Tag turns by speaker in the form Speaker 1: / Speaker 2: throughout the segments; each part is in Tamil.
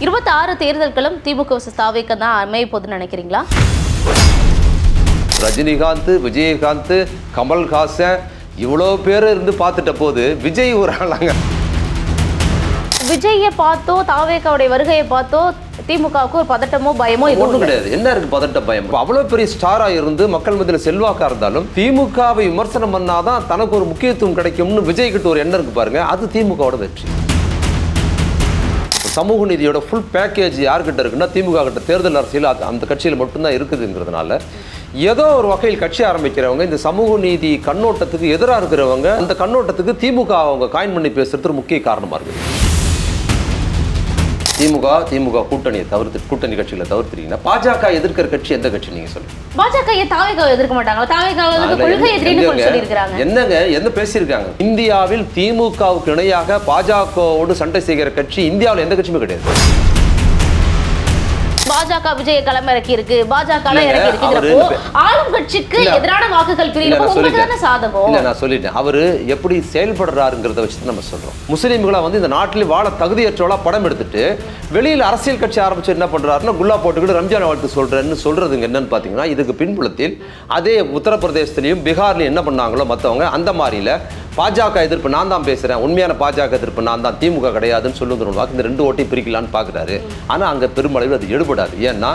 Speaker 1: 26 தேர்தல்களும் திமுக தாவேக்க தான் அமைய போகுதுன்னு நினைக்கிறீங்களா?
Speaker 2: ரஜினிகாந்த், விஜயகாந்த், கமல்ஹாசன் இவ்வளோ பேர் இருந்து பார்த்துட்ட போது விஜய் ஒரு ஆளாங்க.
Speaker 1: விஜயை பார்த்தோ தாவேக்காவுடைய வருகையை பார்த்தோ திமுகவுக்கு ஒரு பதட்டமோ பயமோ
Speaker 2: ஒன்றும் கிடையாது. என்ன இருக்கு பதட்ட பயம்? அவ்வளோ பெரிய ஸ்டாரா இருந்து மக்கள் மத்தியில் செல்வாக்கா இருந்தாலும் திமுகவை விமர்சனம் பண்ணாதான் தனக்கு ஒரு முக்கியத்துவம் கிடைக்கும்னு விஜய் கிட்ட ஒரு எண்ணம் இருக்கு பாருங்க, அது திமுகவோட வெற்றி. சமூக நீதியோட ஃபுல் பேக்கேஜ் யார்கிட்ட இருக்குன்னா திமுக கிட்ட. தேர்தல் அரசியல் அந்த கட்சியில் மட்டும்தான் இருக்குதுங்கிறதுனால ஏதோ ஒரு வகையில் கட்சி ஆரம்பிக்கிறவங்க இந்த சமூக நீதி கண்ணோட்டத்துக்கு எதிராக இருக்கிறவங்க அந்த கண்ணோட்டத்துக்கு திமுக அவங்க காயின் பண்ணி பேசுறது முக்கிய காரணமா இருக்கு. திமுக கூட்டணி கட்சிகளை தவிர்த்துட்டீங்கன்னா பாஜக எதிர்க்கிற கட்சி எந்த கட்சி நீங்க சொல்லுங்க?
Speaker 1: பாஜக தாவேக்காவை எதிர்க்க மாட்டாங்க. தாவேக்காவை கொள்கை எதிரின்னு சொல்லியிருக்காங்க.
Speaker 2: என்னங்க என்ன பேசியிருக்காங்க? இந்தியாவில் திமுகவுக்கு இணையாக பாஜகவோடு சண்டை செய்கிற கட்சி இந்தியாவில் எந்த கட்சியுமே கிடையாது.
Speaker 1: பாஜக விஜய களமிறக்கி இருக்கு, பாஜக ஆளும் கட்சிக்கு எதிரான வாக்குகள் பிரிவு சாதகம்.
Speaker 2: இல்ல நான் சொல்லிட்டேன், அவரு எப்படி செயல்படுறாருங்கிறத வச்சு நம்ம சொல்றோம். முஸ்லீம்களை வந்து இந்த நாட்டில் வாழ தகுதியற்றவளா படம் எடுத்துட்டு வெளியில் அரசியல் கட்சி ஆரம்பிச்சு என்ன பண்றாருன்னா குல்லா போட்டுக்கிட்டு ரம்ஜான் வாழ்த்து சொல்றேன்னு சொல்றதுங்க என்னன்னு பாத்தீங்கன்னா, இதுக்கு பின்புலத்தில் அதே உத்தரப்பிரதேசத்திலையும் பீகார்லையும் என்ன பண்ணாங்களோ மற்றவங்க அந்த மாதிரில பாஜக எதிர்ப்பு நான் தான் பேசுறேன், உண்மையான பாஜக எதிர்ப்பு நான் தான், திமுக கிடையாதுன்னு சொல்லுங்க. இந்த ரெண்டு ஓட்டையும் பிரிக்கலான்னு பாக்குறாரு. ஆனா அங்க பெருமளவில் அது எடுபடாது. ஏன்னா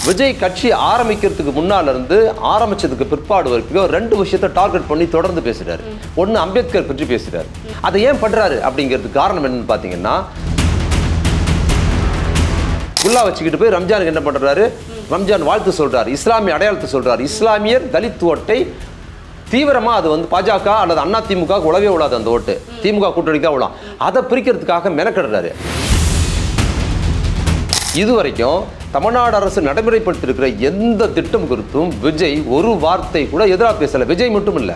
Speaker 2: விஜய் கட்சி ஆரம்பிக்கிறதுக்கு முன்னால இருந்து ஆரம்பிச்சதுக்கு பிற்பாடு வரைக்கும் ரெண்டு விஷயத்தை டார்கெட் பண்ணி தொடர்ந்து பேசுறாரு. ஒன்னு அம்பேத்கர் பற்றி பேசுறாரு. அதை ஏன் பண்றாரு அப்படிங்கிறதுக்கு காரணம் என்னன்னு பாத்தீங்கன்னா, குல்லா வச்சுக்கிட்டு போய் ரம்ஜானுக்கு என்ன பண்றாரு, ரம்ஜான் வாழ்த்து சொல்றாரு, இஸ்லாமிய அடையாளத்தை சொல்றாரு. இஸ்லாமியர் தலித் ஓட்டை தீவிரமா அது வந்து பாஜக அல்லது அண்ணா திமுக உழவே விடாது. அந்த ஓட்டு திமுக கூட்டணிக்காக விழா அதை பிரிக்கிறதுக்காக மெனக்கிடுறாரு. இதுவரைக்கும் தமிழ்நாடு அரசு நடைமுறைப்படுத்திருக்கிற எந்த திட்டம் குறித்தும் விஜய் ஒரு வார்த்தை கூட எதிராக பேசல. விஜய் மட்டும் இல்ல,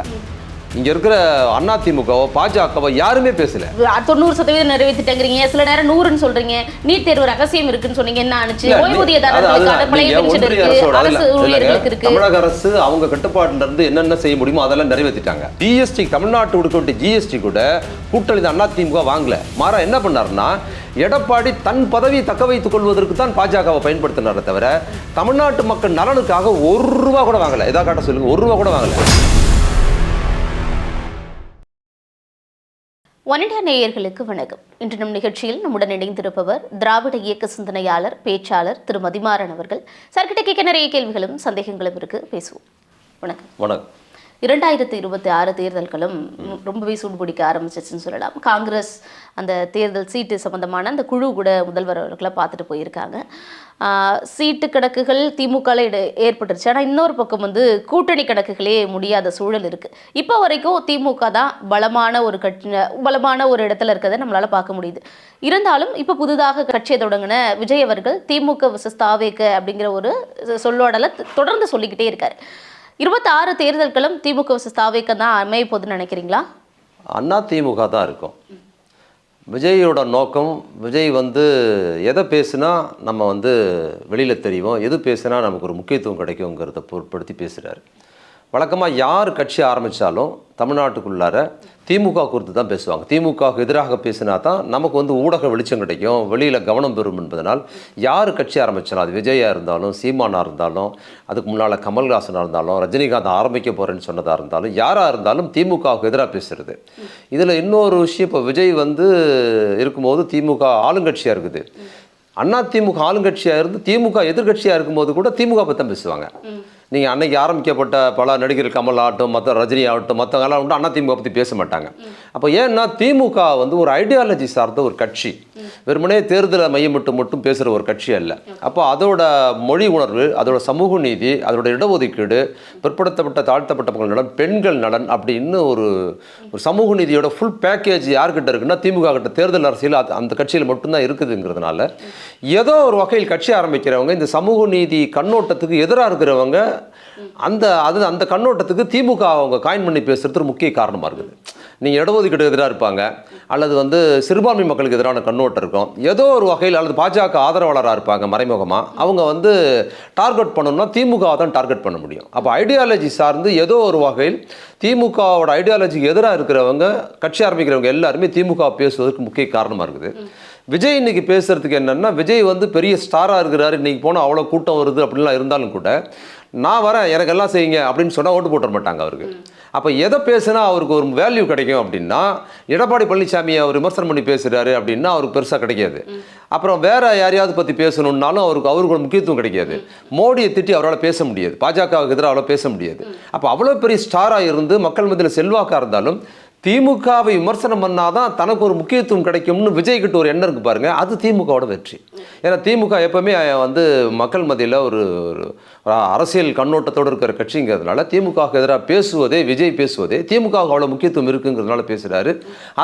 Speaker 2: இங்க இருக்கிற அண்ணா திமுகவோ பாஜகவோ யாருமே பேசல.
Speaker 1: 90% நிறைவேற்றிட்டேங்கிறீங்க, சில நேரம் 100ன்னு சொல்றீங்க. நீட் தேர்வு ரகசியம் இருக்குன்னு சொன்னீங்க, என்ன ஆச்சு?
Speaker 2: தமிழக அரசு அவங்க கட்டுப்பாட்டுல இருந்து என்னென்ன செய்ய முடியுமோ அதெல்லாம் நிறைவேற்றிட்டாங்க. ஜிஎஸ்டி தமிழ்நாட்டு கொடுக்க வேண்டிய ஜிஎஸ்டி கூட கூட்டணி அண்ணா திமுக வாங்கல. மாறா என்ன பண்ணாருன்னா, எடப்பாடி தன் பதவியை தக்க வைத்துக் கொள்வதற்கு தான் பாஜகவை பயன்படுத்தினாரே தவிர தமிழ்நாட்டு மக்கள் நலனுக்காக ₹1 கூட வாங்கல. எதா காட்ட சொல்லுங்க, ₹1 கூட வாங்கல.
Speaker 1: ஒனிடா நேயர்களுக்கு வணக்கம். இன்று நம் நிகழ்ச்சியில் நம்முடன் இணைந்திருப்பவர் திராவிட இயக்க சிந்தனையாளர், பேச்சாளர் திரு மதிமாறன் அவர்கள். சர்க்கிட்ட கேட்க நிறைய கேள்விகளும் சந்தேகங்களும் இருக்கு, பேசுவோம். வணக்கம்.
Speaker 2: வணக்கம்.
Speaker 1: 2026 தேர்தல்களும் ரொம்பவே சூடுபிடிக்க ஆரம்பிச்சிச்சுன்னு சொல்லலாம். காங்கிரஸ் அந்த தேர்தல் சீட்டு சம்பந்தமான அந்த குழு கூட முதல்வர் அவர்களை பார்த்துட்டு போயிருக்காங்க. சீட்டு கணக்குகள் திமுகவில் ஏற்பட்டுருச்சு. ஆனால் இன்னொரு பக்கம் வந்து கூட்டணி கணக்குகளே முடியாத சூழல் இருக்குது. இப்போ வரைக்கும் திமுக தான் பலமான ஒரு இடத்துல இருக்கிறத நம்மளால் பார்க்க முடியுது. இருந்தாலும் இப்போ புதுதாக கட்சியை தொடங்கின விஜய் அவர்கள் திமுக விசஸ் தாவேக்க அப்படிங்கிற ஒரு சொல்லோடலை தொடர்ந்து சொல்லிக்கிட்டே இருக்காரு. 26 தேர்தல்களும் திமுக விசஸ் தாவேக்க தான் அமைய போகுதுன்னு நினைக்கிறீங்களா?
Speaker 2: அண்ணா திமுக தான் இருக்கும். விஜயோட நோக்கம், விஜய் வந்து எதை பேசுனா நம்ம வந்து வெளியில் தெரியும், எது பேசுனா நமக்கு ஒரு முக்கியத்துவம் கிடைக்குங்கிறத பொருட்படுத்தி பேசுகிறாரு. வழக்கமாக யார் கட்சி ஆரம்பித்தாலும் தமிழ்நாட்டுக்குள்ளார திமுக குறித்து தான் பேசுவாங்க. திமுகவுக்கு எதிராக பேசினா தான் நமக்கு வந்து ஊடக வெளிச்சம் கிடைக்கும், வெளியில் கவனம் பெறும் என்பதனால் யார் கட்சி ஆரம்பித்தாலும், அது விஜயா இருந்தாலும், சீமானாக இருந்தாலும், அதுக்கு முன்னால் கமல்ஹாசனாக இருந்தாலும், ரஜினிகாந்த் ஆரம்பிக்க போகிறேன்னு சொன்னதாக இருந்தாலும், யாராக இருந்தாலும் திமுகவுக்கு எதிராக பேசுகிறது. இதில் இன்னொரு விஷயம், இப்போ விஜய் வந்து இருக்கும்போது திமுக ஆளுங்கட்சியாக இருக்குது. அண்ணா திமுக ஆளுங்கட்சியாக இருந்து திமுக எதிர்கட்சியாக இருக்கும்போது கூட திமுக பற்றி தான் பேசுவாங்க. நீங்கள் அன்னைக்கு ஆரம்பிக்கப்பட்ட பல நடிகர் கமல் ஆகட்டும், மற்ற ரஜினி ஆகட்டும், மற்றவங்களாம் வந்து அண்ணா திமுக பற்றி பேச மாட்டாங்க. அப்போ ஏன்னா திமுக வந்து ஒரு ஐடியாலஜி சார்ந்த ஒரு கட்சி, வெறுமனே தேர்தலை மையமிட்டு மட்டும் பேசுகிற ஒரு கட்சி அல்ல. அப்போ அதோட மொழி உணர்வு, அதோட சமூக நீதி, அதோட இடஒதுக்கீடு, பிற்படுத்தப்பட்ட தாழ்த்தப்பட்ட மக்கள் நலன், பெண்கள் நலன் அப்படின்னு ஒரு சமூக நீதியோட ஃபுல் பேக்கேஜ் யார்கிட்ட இருக்குன்னா திமுக கிட்ட. தேர்தல் அரசியல் அந்த கட்சியில் மட்டும்தான் இருக்குதுங்கிறதுனால ஏதோ ஒரு வகையில் கட்சி ஆரம்பிக்கிறவங்க இந்த சமூக நீதி கண்ணோட்டத்துக்கு எதிராக இருக்கிறவங்க அந்த கண்ணோட்டத்துக்கு திமுக அவங்க காயின் பண்ணி பேசுறது முக்கிய காரணமாக இருக்குது. நீங்கள் இடஒதுக்கீடு எதிராக இருப்பாங்க, அல்லது வந்து சிறுபான்மை மக்களுக்கு எதிரான கண்ணோட்டம் இருக்கும், ஏதோ ஒரு வகையில், அல்லது பாஜக ஆதரவாளராக இருப்பாங்க மறைமுகமாக. அவங்க வந்து டார்கெட் பண்ணணும்னா திமுகவை தான் டார்கெட் பண்ண முடியும். அப்போ ஐடியாலஜி சார்ந்து ஏதோ ஒரு வகையில் திமுகவோட ஐடியாலஜிக்கு எதிராக இருக்கிறவங்க கட்சி ஆரம்பிக்கிறவங்க எல்லாருமே திமுக பேசுவதற்கு முக்கிய காரணமாக இருக்குது. விஜய் இன்னைக்கு பேசுறதுக்கு என்னன்னா, விஜய் வந்து பெரிய ஸ்டாராக இருக்கிறாரு, இன்னைக்கு போனால் அவ்வளோ கூட்டம் வருது அப்படின்லாம் இருந்தாலும் கூட, நான் வரேன் எனக்கு எல்லாம் செய்யுங்க அப்படின்னு சொன்னால் ஓட்டு போட்டுற மாட்டாங்க அவருக்கு. அப்போ எதை பேசுனா அவருக்கு ஒரு வேல்யூ கிடைக்கும் அப்படின்னா, எடப்பாடி பழனிசாமி அவர் விமர்சனம் பண்ணி பேசுகிறாரு அப்படின்னா அவருக்கு பெருசாக கிடைக்காது. அப்புறம் வேற யாரையாவது பற்றி பேசணுன்னாலும் அவருக்கு ஒரு முக்கியத்துவம் கிடைக்காது. மோடியை திட்டி அவரால் பேச முடியாது, பாஜகவுக்கு எதிராக அவ்வளோ பேச முடியாது. அப்போ அவ்வளோ பெரிய ஸ்டாராக இருந்து மக்கள் மத்தியில் செல்வாக்காக இருந்தாலும் திமுகவை விமர்சனம் பண்ணாதான் தனக்கு ஒரு முக்கியத்துவம் கிடைக்கும்னு விஜய் கிட்ட ஒரு எண்ணம் இருக்கு பாருங்க, அது திமுகவோட வெற்றி. ஏன்னா திமுக எப்பவுமே வந்து மக்கள் மத்தியில் ஒரு அரசியல் கண்ணோட்டத்தோடு இருக்கிற கட்சிங்கிறதுனால திமுகவுக்கு எதிராக பேசுவதே, விஜய் பேசுவதே திமுகவுக்கு அவ்வளோ முக்கியத்துவம் இருக்குங்கிறதுனால பேசுகிறாரு.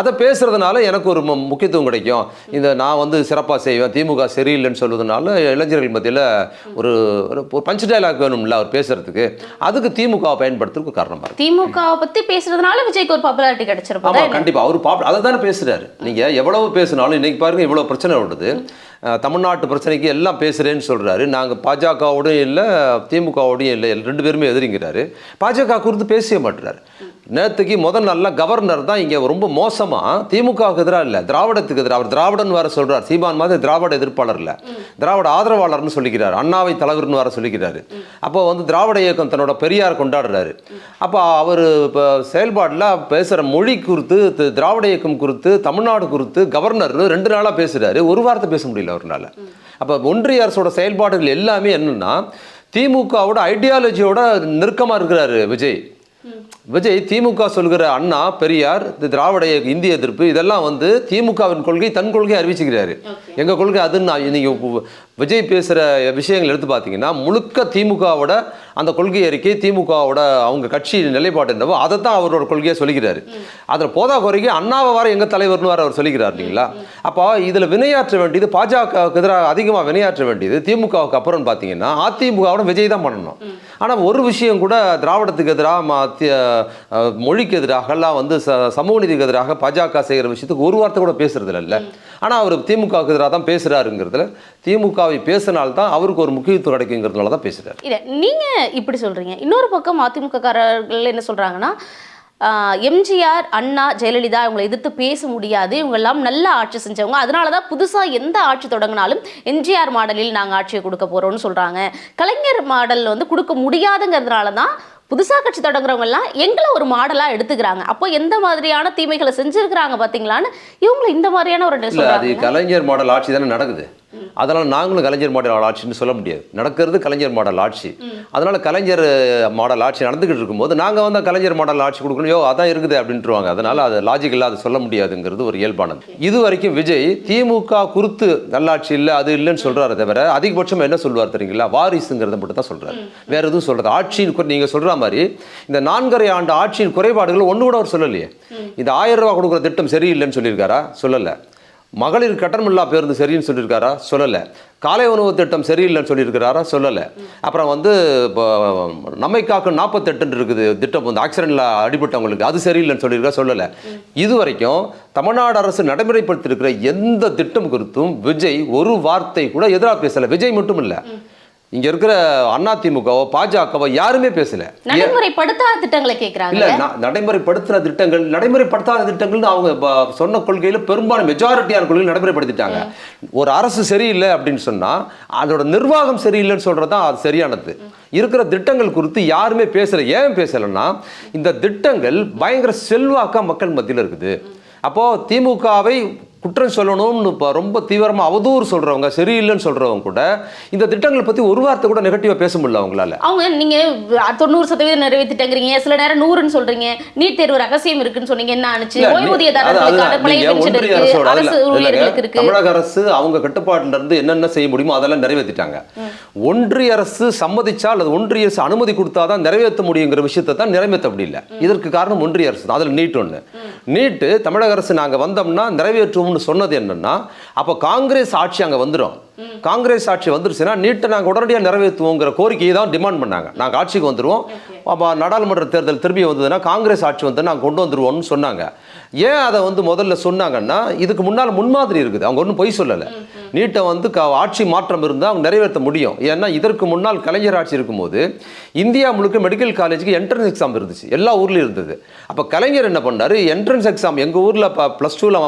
Speaker 2: அதை பேசுறதுனால எனக்கு ஒரு முக்கியத்துவம் கிடைக்கும், இந்த நான் வந்து சிறப்பாக செய்வேன், திமுக சரியில்லைன்னு சொல்வதனால இளைஞர்கள் மத்தியில் ஒரு ஒரு பஞ்ச் டைலாக் வேணும்ல அவர் பேசுறதுக்கு, அதுக்கு திமுகவை பயன்படுத்துறதுக்கு காரணமாக இருக்கு.
Speaker 1: திமுகவை பற்றி பேசுறதுனால விஜய்க்கு ஒரு பாப்புலாரிட்டி கிடைச்சிருப்பாங்க.
Speaker 2: ஆமா கண்டிப்பா அவர் அதை தானே பேசுறாரு. நீங்க எவ்வளவு பேசினாலும் இன்னைக்கு பாருங்க இவ்வளவு பிரச்சனை வருது, தமிழ்நாட்டு பிரச்சனைக்கு எல்லாம் பேசுறேன்னு சொல்றாரு. நாங்கள் பாஜகவோடையும் இல்லை திமுகவோடையும் இல்லை, ரெண்டு பேருமே எதிரிங்கிறாரு. பாஜக குறித்து பேசவே மாட்டுறாரு. நேற்றுக்கு முதல் நாள்ல கவர்னர் தான் இங்கே ரொம்ப மோசமாக திமுகவுக்கு எதிராக இல்லை, திராவிடத்துக்கு எதிராக, அவர் திராவிடன் வேற சொல்றார். சீமான் மாதிரி திராவிட எதிர்ப்பாளர் இல்லை, திராவிட ஆதரவாளர்னு சொல்லிக்கிறார், அண்ணாவை தலைவர்னு வேற சொல்லிக்கிறாரு. அப்போ வந்து திராவிட இயக்கம் தன்னோட பெரியார் கொண்டாடுறாரு. அப்போ அவர் இப்போ செயல்பாட்டில் பேசுகிற மொழி குறித்து, திராவிட இயக்கம் குறித்து, தமிழ்நாடு குறித்து கவர்னர் 2 நாளாக பேசுகிறாரு, ஒரு வார்த்தை பேச முடியல அவர்னால. அப்போ ஒன்றிய அரசோட செயல்பாடுகள் எல்லாமே என்னன்னா திமுகவோட ஐடியாலஜியோட நெருக்கமாக இருக்கிறாரு விஜய். திமுக சொல்கிற அண்ணா, பெரியார், திராவிட இந்திய எதிர்ப்பு இதெல்லாம் வந்து திமுகவின் கொள்கை, தன் கொள்கையை அறிவிச்சுக்கிறாரு. எங்க கொள்கை அதுன்னு நீங்க விஜய் பேசுகிற விஷயங்கள் எடுத்து பார்த்தீங்கன்னா முழுக்க திமுகவோட அந்த கொள்கை அறிக்கை, திமுகவோட அவங்க கட்சி நிலைப்பாடு என்னவோ அதை தான் அவரோட கொள்கையை சொல்லிக்கிறாரு. அதில் போதா குறைக்கு அண்ணாவை வர எங்கள் தலைவர்னு வர அவர் சொல்லிக்கிறார் இல்லைங்களா. அப்போ இதில் வினையாற்ற வேண்டியது, பாஜகவுக்கு எதிராக அதிகமாக வினையாற்ற வேண்டியது திமுகவுக்கு அப்புறம் பார்த்தீங்கன்னா அதிமுகவோட விஜய் தான் பண்ணணும். ஆனால் ஒரு விஷயம் கூட திராவிடத்துக்கு எதிராக, மொழிக்கு எதிராக எல்லாம் வந்து சமூக நீதிக்கு எதிராக பாஜக செய்கிற விஷயத்துக்கு ஒரு வார்த்தை கூட பேசுறது இல்லை. ஆனால் அவர் திமுகவுக்கு எதிராக தான் பேசுகிறாருங்கிறதுல, திமுகவை பேசினால்தான் அவருக்கு ஒரு முக்கியத்துவம் கிடைக்குங்கிறதுனால தான் பேசுகிறார்.
Speaker 1: இல்லை நீங்கள் இப்படி சொல்கிறீங்க. இன்னொரு பக்கம் அதிமுக காரர்கள் என்ன சொல்கிறாங்கன்னா, எம்ஜிஆர், அண்ணா, ஜெயலலிதா இவங்களை எதிர்த்து பேச முடியாது, இவங்க எல்லாம் நல்ல ஆட்சி செஞ்சவங்க, அதனால தான் புதுசாக எந்த ஆட்சி தொடங்கினாலும் எம்ஜிஆர் மாடலில் நாங்கள் ஆட்சியை கொடுக்க போகிறோம்னு சொல்கிறாங்க. கலைஞர் மாடல் வந்து கொடுக்க முடியாதுங்கிறதுனால தான் புதுசாக கட்சி தொடங்குறவங்க எல்லாம் எங்களை ஒரு மாடலாக எடுத்துக்கிறாங்க. அப்போ எந்த மாதிரியான தீமைகளை செஞ்சிருக்கிறாங்க பார்த்தீங்களான்னு இவங்களை இந்த மாதிரியான ஒரு
Speaker 2: அது கலைஞர் மாடல் ஆட்சி தானே நடக்குது. அதனால் நாங்களும் கலைஞர் மாடல் ஆட்சின்னு சொல்ல முடியாது. நடக்கிறது கலைஞர் மாடல் ஆட்சி. அதனால் கலைஞர் மாடல் ஆட்சி நடந்துக்கிட்டு இருக்கும்போது நாங்கள் வந்து கலைஞர் மாடல் ஆட்சி கொடுக்கணும், அதான் இருக்குது அப்படின்ட்டுருவாங்க. அதனால் அது லாஜிக்கலாக அது சொல்ல முடியாதுங்கிறது ஒரு இயல்பானது. இது வரைக்கும் விஜய் திமுக குறித்து நல்லாட்சி இல்லை, அது இல்லைன்னு சொல்கிறாரு தவிர அதிகபட்சம் என்ன சொல்லுவார் தெரியுங்களா, வாரிசுங்கிறத மட்டும் தான் சொல்கிறார். வேற எதுவும் சொல்கிறது ஆட்சியின் நீங்கள் சொல்கிற மாதிரி இந்த 4.5 ஆண்டு ஆட்சியின் குறைபாடுகள் ஒன்று கூட அவர் சொல்லலையே. இந்த 1000 ரூபா கொடுக்குற திட்டம் சரியில்லைன்னு சொல்லியிருக்காரா? சொல்லலை. மகளிர் கட்டணமில்லா பேருந்து சரின்னு சொல்லியிருக்காரா? சொல்லலை. காலை உணவு திட்டம் சரியில்லைன்னு சொல்லியிருக்கிறாரா? சொல்லலை. அப்புறம் வந்து இப்போ நம்மை காக்கும் 48 இருக்குது திட்டம், வந்து ஆக்சிடென்ட்ல அடிபட்டவங்களுக்கு, அது சரியில்லைன்னு சொல்லியிருக்கா? சொல்லலை. இது வரைக்கும் தமிழ்நாடு அரசு நடைமுறைப்படுத்தியிருக்கிற எந்த திட்டம் குறித்தும் விஜய் ஒரு வார்த்தை கூட எதிராக பேசலை. விஜய் மட்டும் இல்லை, இங்க இருக்கிற அதிமுகவோ பாஜகவோ யாருமே பேசல.
Speaker 1: நடைமுறைப்படுத்தாத திட்டங்களை கேட்கறாங்க.
Speaker 2: இல்ல, நடைமுறைப்படுத்துற திட்டங்கள், நடைமுறைப்படுத்தாத திட்டங்கள்னு அவங்க சொன்ன கொள்கையில பெரும்பாலும் மெஜாரிட்டியான கொள்கைகள் நடைமுறைப்படுத்திட்டாங்க. ஒரு அரசு சரியில்லை அப்படின்னு சொன்னா அதோட நிர்வாகம் சரியில்லைன்னு சொல்றதுதான் அது சரியானது. இருக்கிற திட்டங்கள் குறித்து யாருமே பேசல. ஏன் பேசலன்னா இந்த திட்டங்கள் பயங்கர செல்வாக்கா மக்கள் மத்தியில் இருக்குது. அப்போ திமுகவை குற்றம் சொல்லணும்னு ரொம்ப தீவிரமாக அவதூறு சொல்கிறவங்க, சரியில்லைன்னு சொல்கிறவங்க கூட இந்த திட்டங்களை பற்றி ஒரு வார்த்தை கூட நெகட்டிவாக பேச முடியல அவங்களால.
Speaker 1: அவங்க நீங்கள் 90% நிறைவேற்றிட்டங்கிறீங்க, சில நேரம் 100ன்னு சொல்கிறீங்க, நீட் தேர்வு ரகசியம் இருக்குன்னு சொன்னீங்க, என்ன ஆச்சு?
Speaker 2: தமிழக அரசு அவங்க கட்டுப்பாட்டில இருந்து என்னென்ன செய்ய முடியுமோ அதெல்லாம் நிறைவேற்றிட்டாங்க. ஒன்றிய அரசு சம்மதிச்சால், அது ஒன்றிய அரசு அனுமதி கொடுத்தாதான் நிறைவேற்ற முடியுங்கிற விஷயத்தை தான் நிறைவேற்ற முடியல. இதற்கு காரணம் ஒன்றிய அரசு தான். அதில் நீட் ஒன்று. நீட்டு தமிழக அரசு நாங்கள் வந்தோம்னா நிறைவேற்றுவோம் சொன்னது என்னன்னா, அப்போ காங்கிரஸ் ஆட்சி அங்கே வந்துடும். காங்கிரஸ் ஆட்சி வந்துருச்சுன்னா நீட்டை நாங்கள் உடனடியாக நிறைவேற்றுவோங்கிற கோரிக்கையை தான் டிமாண்ட் பண்ணாங்க. நாங்கள் ஆட்சிக்கு வந்துடுவோம், அப்போ நாடாளுமன்ற தேர்தல் திரும்பி வந்ததுன்னா காங்கிரஸ் ஆட்சி வந்து நாங்கள் கொண்டு வந்துடுவோம்னு சொன்னாங்க. ஏன் அதை வந்து முதல்ல சொன்னாங்கன்னா, இதுக்கு முன்னால் முன்மாதிரி இருக்குது. அவங்க ஒன்றும் பொய் சொல்லலை. நீட்டை வந்து ஆட்சி மாற்றம் இருந்தால் அவங்க நிறைவேற்ற முடியும். ஏன்னா இதற்கு முன்னால் கலைஞர் ஆட்சி இருக்கும்போது இந்தியா முழுக்க மெடிக்கல் காலேஜுக்கு என்ட்ரன்ஸ் எக்ஸாம் இருந்துச்சு, எல்லா ஊர்லேயும் இருந்தது. அப்போ கலைஞர் என்ன பண்ணார், என்ட்ரன்ஸ் எக்ஸாம் எங்கள் ஊரில் +2ல்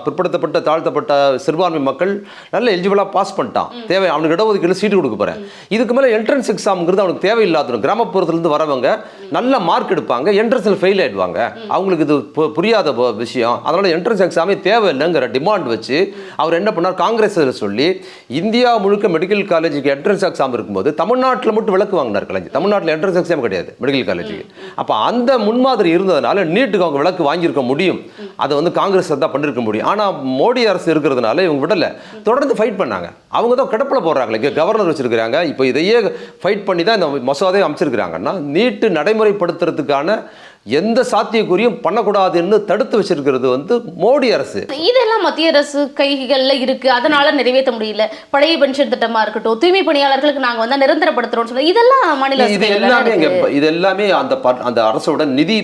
Speaker 2: பிற்படுத்தப்பட்ட தாழ்த்தப்பட்ட சிறுபான்மை மக்கள் நல்ல எலிஜிபிளாக பாஸ் பண்ணிட்டான், தேவை அவனுக்கு இடஒதுக்கீடு சீட்டு கொடுக்க போகிறேன். இதுக்கு மேலே என்ட்ரன்ஸ் எக்ஸாம்ங்கிறது அவனுக்கு தேவையில்லாத, கிராமப்புறத்துலேருந்து வரவங்க நல்ல மார்க் எடுப்பாங்க, என்ட்ரன்ஸில் ஃபெயில் ஆகிடுவாங்க, அவங்களுக்கு இது புரியாத விஷயம், அதனால் என்ட்ரன்ஸ் எக்ஸாமே தேவையில்லைங்கிற டிமாண்ட் வச்சு அவர் என்ன பண்ணார், காங்கிரஸில் சொல்லி இந்தியா முழுக்க மெடிக்கல் காலேஜுக்கு என்ட்ரன்ஸ் எக்ஸாம் இருக்கும்போது தமிழ்நாட்டில் மட்டும் விலக்கு வாங்கினார் கலைஞர். தமிழ்நாட்டில் என்ட்ரன்ஸ் எக்ஸாம் கிடையாது மெடிக்கல் காலேஜுக்கு. அப்போ அந்த முன்மாதிரி இருந்ததுனால நீட்டுக்கு அவங்க விலக்கு வாங்கியிருக்க முடியும், அதை வந்து காங்கிரஸ் தான் பண்ணிருக்க முடியும். ஆனால் மோடி அரசு இருக்கிறதுனால இவங்க விடலை, தொடர்ந்து ஃபைட் பண்ணாங்க. அவங்க தான் கிடப்பில் போடுறாங்களே, இங்கே கவர்னர் வச்சிருக்கிறாங்க, இப்போ இதையே ஃபைட் பண்ணி தான் இந்த மசோதாவை அமைச்சிருக்கிறாங்கன்னா நீட்டு நடைமுறைப்படுத்துறதுக்கான எந்த சாத்தியக்குறியும் பண்ணக்கூடாதுன்னு தடுத்து வச்சிருக்கிறது வந்து மோடி அரசு.
Speaker 1: இதெல்லாம் மத்திய அரசு கைகள்ல இருக்கு, அதனால நிறைவேற்ற முடியல. பழைய பென்ஷன் திட்டமா இருக்கட்டும், தூய்மை பணியாளர்களுக்கு நாங்க வந்து நிரந்தரப்படுத்துறோம் சொன்னா இதெல்லாம் மாநில
Speaker 2: இது எல்லாமே அந்த அரசோட நிதி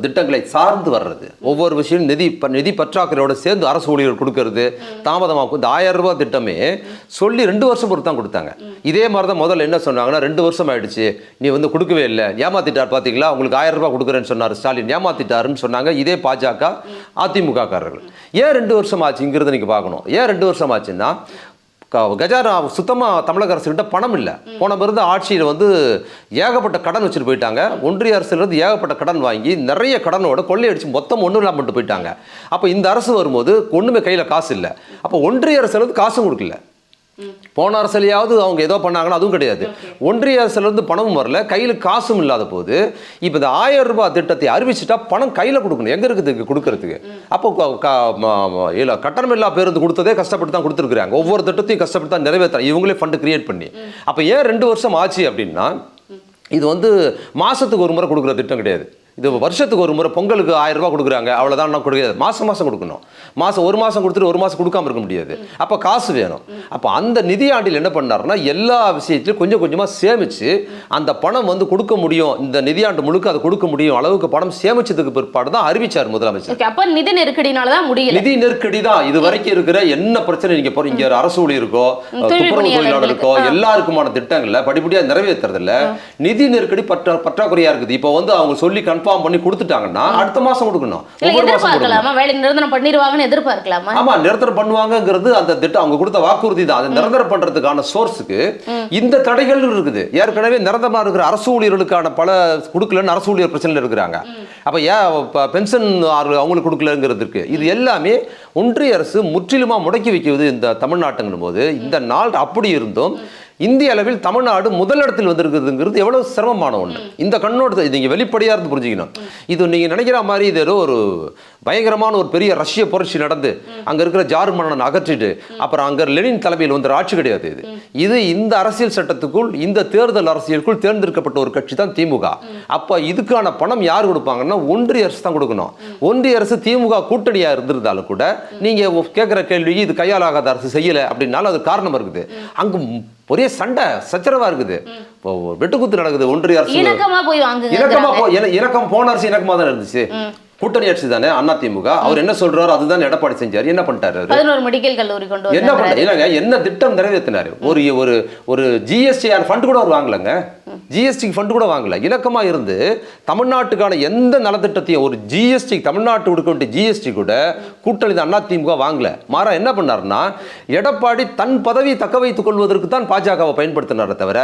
Speaker 2: திட்டங்களை சார்ந்து வர்றது. ஒவ்வொரு விஷயம் நிதி பற்றாக்குறையோட சேர்ந்து அரசு ஊழியர்கள் கொடுக்கறது தாமதமாகும். இந்த 1000 ரூபாய் திட்டமே சொல்லி 2 வருஷம் பொறுத்து தான் கொடுத்தாங்க. இதே மாதிரி தான் முதல்ல என்ன சொன்னாங்கன்னா 2 வருஷம் ஆயிடுச்சு, நீ வந்து கொடுக்கவே இல்லை, ஏமாத்திட்டார் பார்த்தீங்களா, உங்களுக்கு 1000 ரூபாய் கொடுக்குறேன்னு சொன்னார் ஸ்டாலின், ஏமாத்திட்டாருன்னு சொன்னாங்க இதே பாஜக அதிமுக காரர்கள். ஏன் 2 வருஷம் ஆச்சுங்கிறத நீங்க பார்க்கணும். ஏன் 2 வருஷம் ஆச்சுன்னா கஜானா சுத்தமாக தமிழக அரசுகிட்ட பணம் இல்லை. போன பிறகு ஆட்சியில் வந்து ஏகப்பட்ட கடன் வச்சுட்டு போயிட்டாங்க. ஒன்றிய அரசுலேருந்து ஏகப்பட்ட கடன் வாங்கி நிறைய கடனோட கொள்ளையடிச்சு மொத்தம் ஒன்றும் இல்லாமல் பண்ணிட்டு போயிட்டாங்க. அப்போ இந்த அரசு வரும்போது ஒன்றுமே கையில் காசு இல்லை. அப்போ ஒன்றிய அரசுலேருந்து காசும் கொடுக்கல. போன அரசுலையாவது அவங்க ஏதோ பண்ணாங்கன்னா அதுவும் கிடையாது. ஒன்றிய அரசுலேருந்து பணமும் வரல, கையில் காசும் இல்லாத போது இப்போ இந்த 1000 ரூபாய் திட்டத்தை அறிவிச்சுட்டா பணம் கையில் கொடுக்கணும், எங்கே இருக்குது கொடுக்கறதுக்கு? அப்போ கட்டணம் இல்லா பேருந்து கொடுத்ததே கஷ்டப்பட்டு தான் கொடுத்துருக்குறாங்க. ஒவ்வொரு திட்டத்தையும் கஷ்டப்பட்டு தான் நிறைவேற்ற இவங்களே ஃபண்டு கிரியேட் பண்ணி. அப்போ ஏன் 2 வருஷம் ஆச்சு அப்படின்னா, இது வந்து மாதத்துக்கு ஒரு முறை கொடுக்குற திட்டம் கிடையாது. இது வருஷத்துக்கு ஒரு முறை, பொங்கலுக்கு 1000 ரூபாய் கொடுக்குறாங்க, அவ்வளோதான் கொடுக்காது. மாதம் கொடுக்கணும். ஒரு மாதம் கொடுத்துட்டு ஒரு மாதம் கொடுக்காம இருக்க முடியாது. அப்போ காசு வேணும். அப்போ அந்த நிதி ஆண்டில் என்ன பண்ணாருன்னா எல்லா விஷயத்திலும் கொஞ்சம் கொஞ்சமாக சேமித்து அந்த பணம் வந்து கொடுக்க முடியும், இந்த நிதியாண்டு முழுக்க அதை கொடுக்க முடியும் அளவுக்கு பணம் சேமிச்சதுக்கு பிற்பாடு தான் அறிவிச்சார் முதலமைச்சர்.
Speaker 1: அப்போ நிதி நெருக்கடினால தான் முடியல.
Speaker 2: நிதி நெருக்கடி தான் இது வரைக்கும் இருக்கிற என்ன பிரச்சனை. நீங்க இங்க அரசு ஊழியருக்கோ துப்புரவு தொழிலாளருக்கோ எல்லாருக்குமான திட்டங்கள்ல படிப்படியாக நிறைவேற்றுறதில்ல நிதி நெருக்கடி பற்றாக்குறையா இருக்குது. இப்போ வந்து அவங்க சொல்லி கன்ஃபார்ம் பண்ணி கொடுத்துட்டாங்கன்னா அடுத்த மாசம் கொடுக்கணும்.
Speaker 1: வேலை நிரந்தரம் பண்ணிடுவாங்கன்னு எதிர்பார்க்கலாமா? ஆமா,
Speaker 2: நிரந்தரம் பண்ணுவாங்கிறது அந்த திட்டம் அவங்க கொடுத்த வாக்குறுதி தான். அதை நிரந்தரம் பண்றதுக்கான சோர்ஸுக்கு இந்த தடைகள் இருக்குது. ஏற்கனவே நிரந்தரமா இருக்கிற அரசு ஊழியர்களுக்கான பல கொடுக்கலன்னு அரசு ஊழியர் பிரச்சனையில் இருக்கிறாங்க. அப்ப ஏன் பென்ஷன் அவங்களுக்கு கொடுக்கலங்கிறதுக்கு இது எல்லாமே ஒன்றிய அரசு முற்றிலுமா முடக்கி வைக்கிறது இந்த தமிழ்நாட்டுங்கும் போது. இந்த நாள் அப்படி இருந்தும் இந்திய அளவில் தமிழ்நாடு முதலிடத்தில் வந்திருக்குதுங்கிறது எவ்வளவு சிரமமான ஒன்று. இந்த கண்ணோட்டத்தை நீங்க வெளிப்படையா இருந்து புரிஞ்சுக்கணும். இது நீங்க நினைக்கிற மாதிரி இது ஏதோ ஒரு பயங்கரமான ஒரு பெரிய ரஷ்ய புரட்சி நடந்து அங்க இருக்கிற ஜார் மன்னன் அகற்றிட்டு அப்புறம் அங்க லெனின் தலைமையில் வந்த ஆட்சி கிடையாது. இது இந்த அரசியல் சட்டத்துக்குள், இந்த தேர்தல் அரசியலுக்குள் தேர்ந்தெடுக்கப்பட்ட ஒரு கட்சி தான் திமுக. அப்ப இதுக்கான பணம் யார் கொடுப்பாங்கன்னா ஒன்றிய அரசு தான் கொடுக்கணும். ஒன்றிய அரசு திமுக கூட்டணியா இருந்திருந்தாலும் கூட நீங்க கேட்கிற கேள்வி இது கையாலாகாத அரசு செய்யல அப்படின்னாலும் அது காரணம் இருக்குது. அங்கு ஒரே சண்டை சச்சரவா இருக்குது, வெட்டுக்குத்து நடக்குது. ஒன்றிய அரசு இணக்கம் போன அரசு இணக்கமா தான் இருந்துச்சு. கூட்டணி ஆட்சி தானே அதிமுக. அவர் என்ன சொல்றாரு அதுதான் எடப்பாடி செஞ்சாரு. என்ன பண்ணிட்டாரு?
Speaker 1: 11 மெடிக்கல் கல்லூரி கொண்டு வந்து
Speaker 2: என்ன பண்ணாரு? என்ன திட்டம் நிறைவேற்றினாரு? ஒரு ஜிஎஸ்டி ஃபண்ட் கூட அவர் வாங்கலங்க. ஜிஎஸ்டி ஃபண்ட் கூட வாங்கல. இணக்கமா இருந்து தமிழ்நாட்டுக்கான எந்த நலத்திட்டத்தையும் ஒரு ஜிஎஸ்டி தமிழ்நாட்டு கொடுக்க வேண்டிய ஜிஎஸ்டி கூட கூட்டணி அதிமுக வாங்கல. மாறா என்ன பண்ணாருன்னா எடப்பாடி தன் பதவியை தக்க வைத்துக் கொள்வதற்கு தான் பாஜகவை பயன்படுத்தினாரே தவிர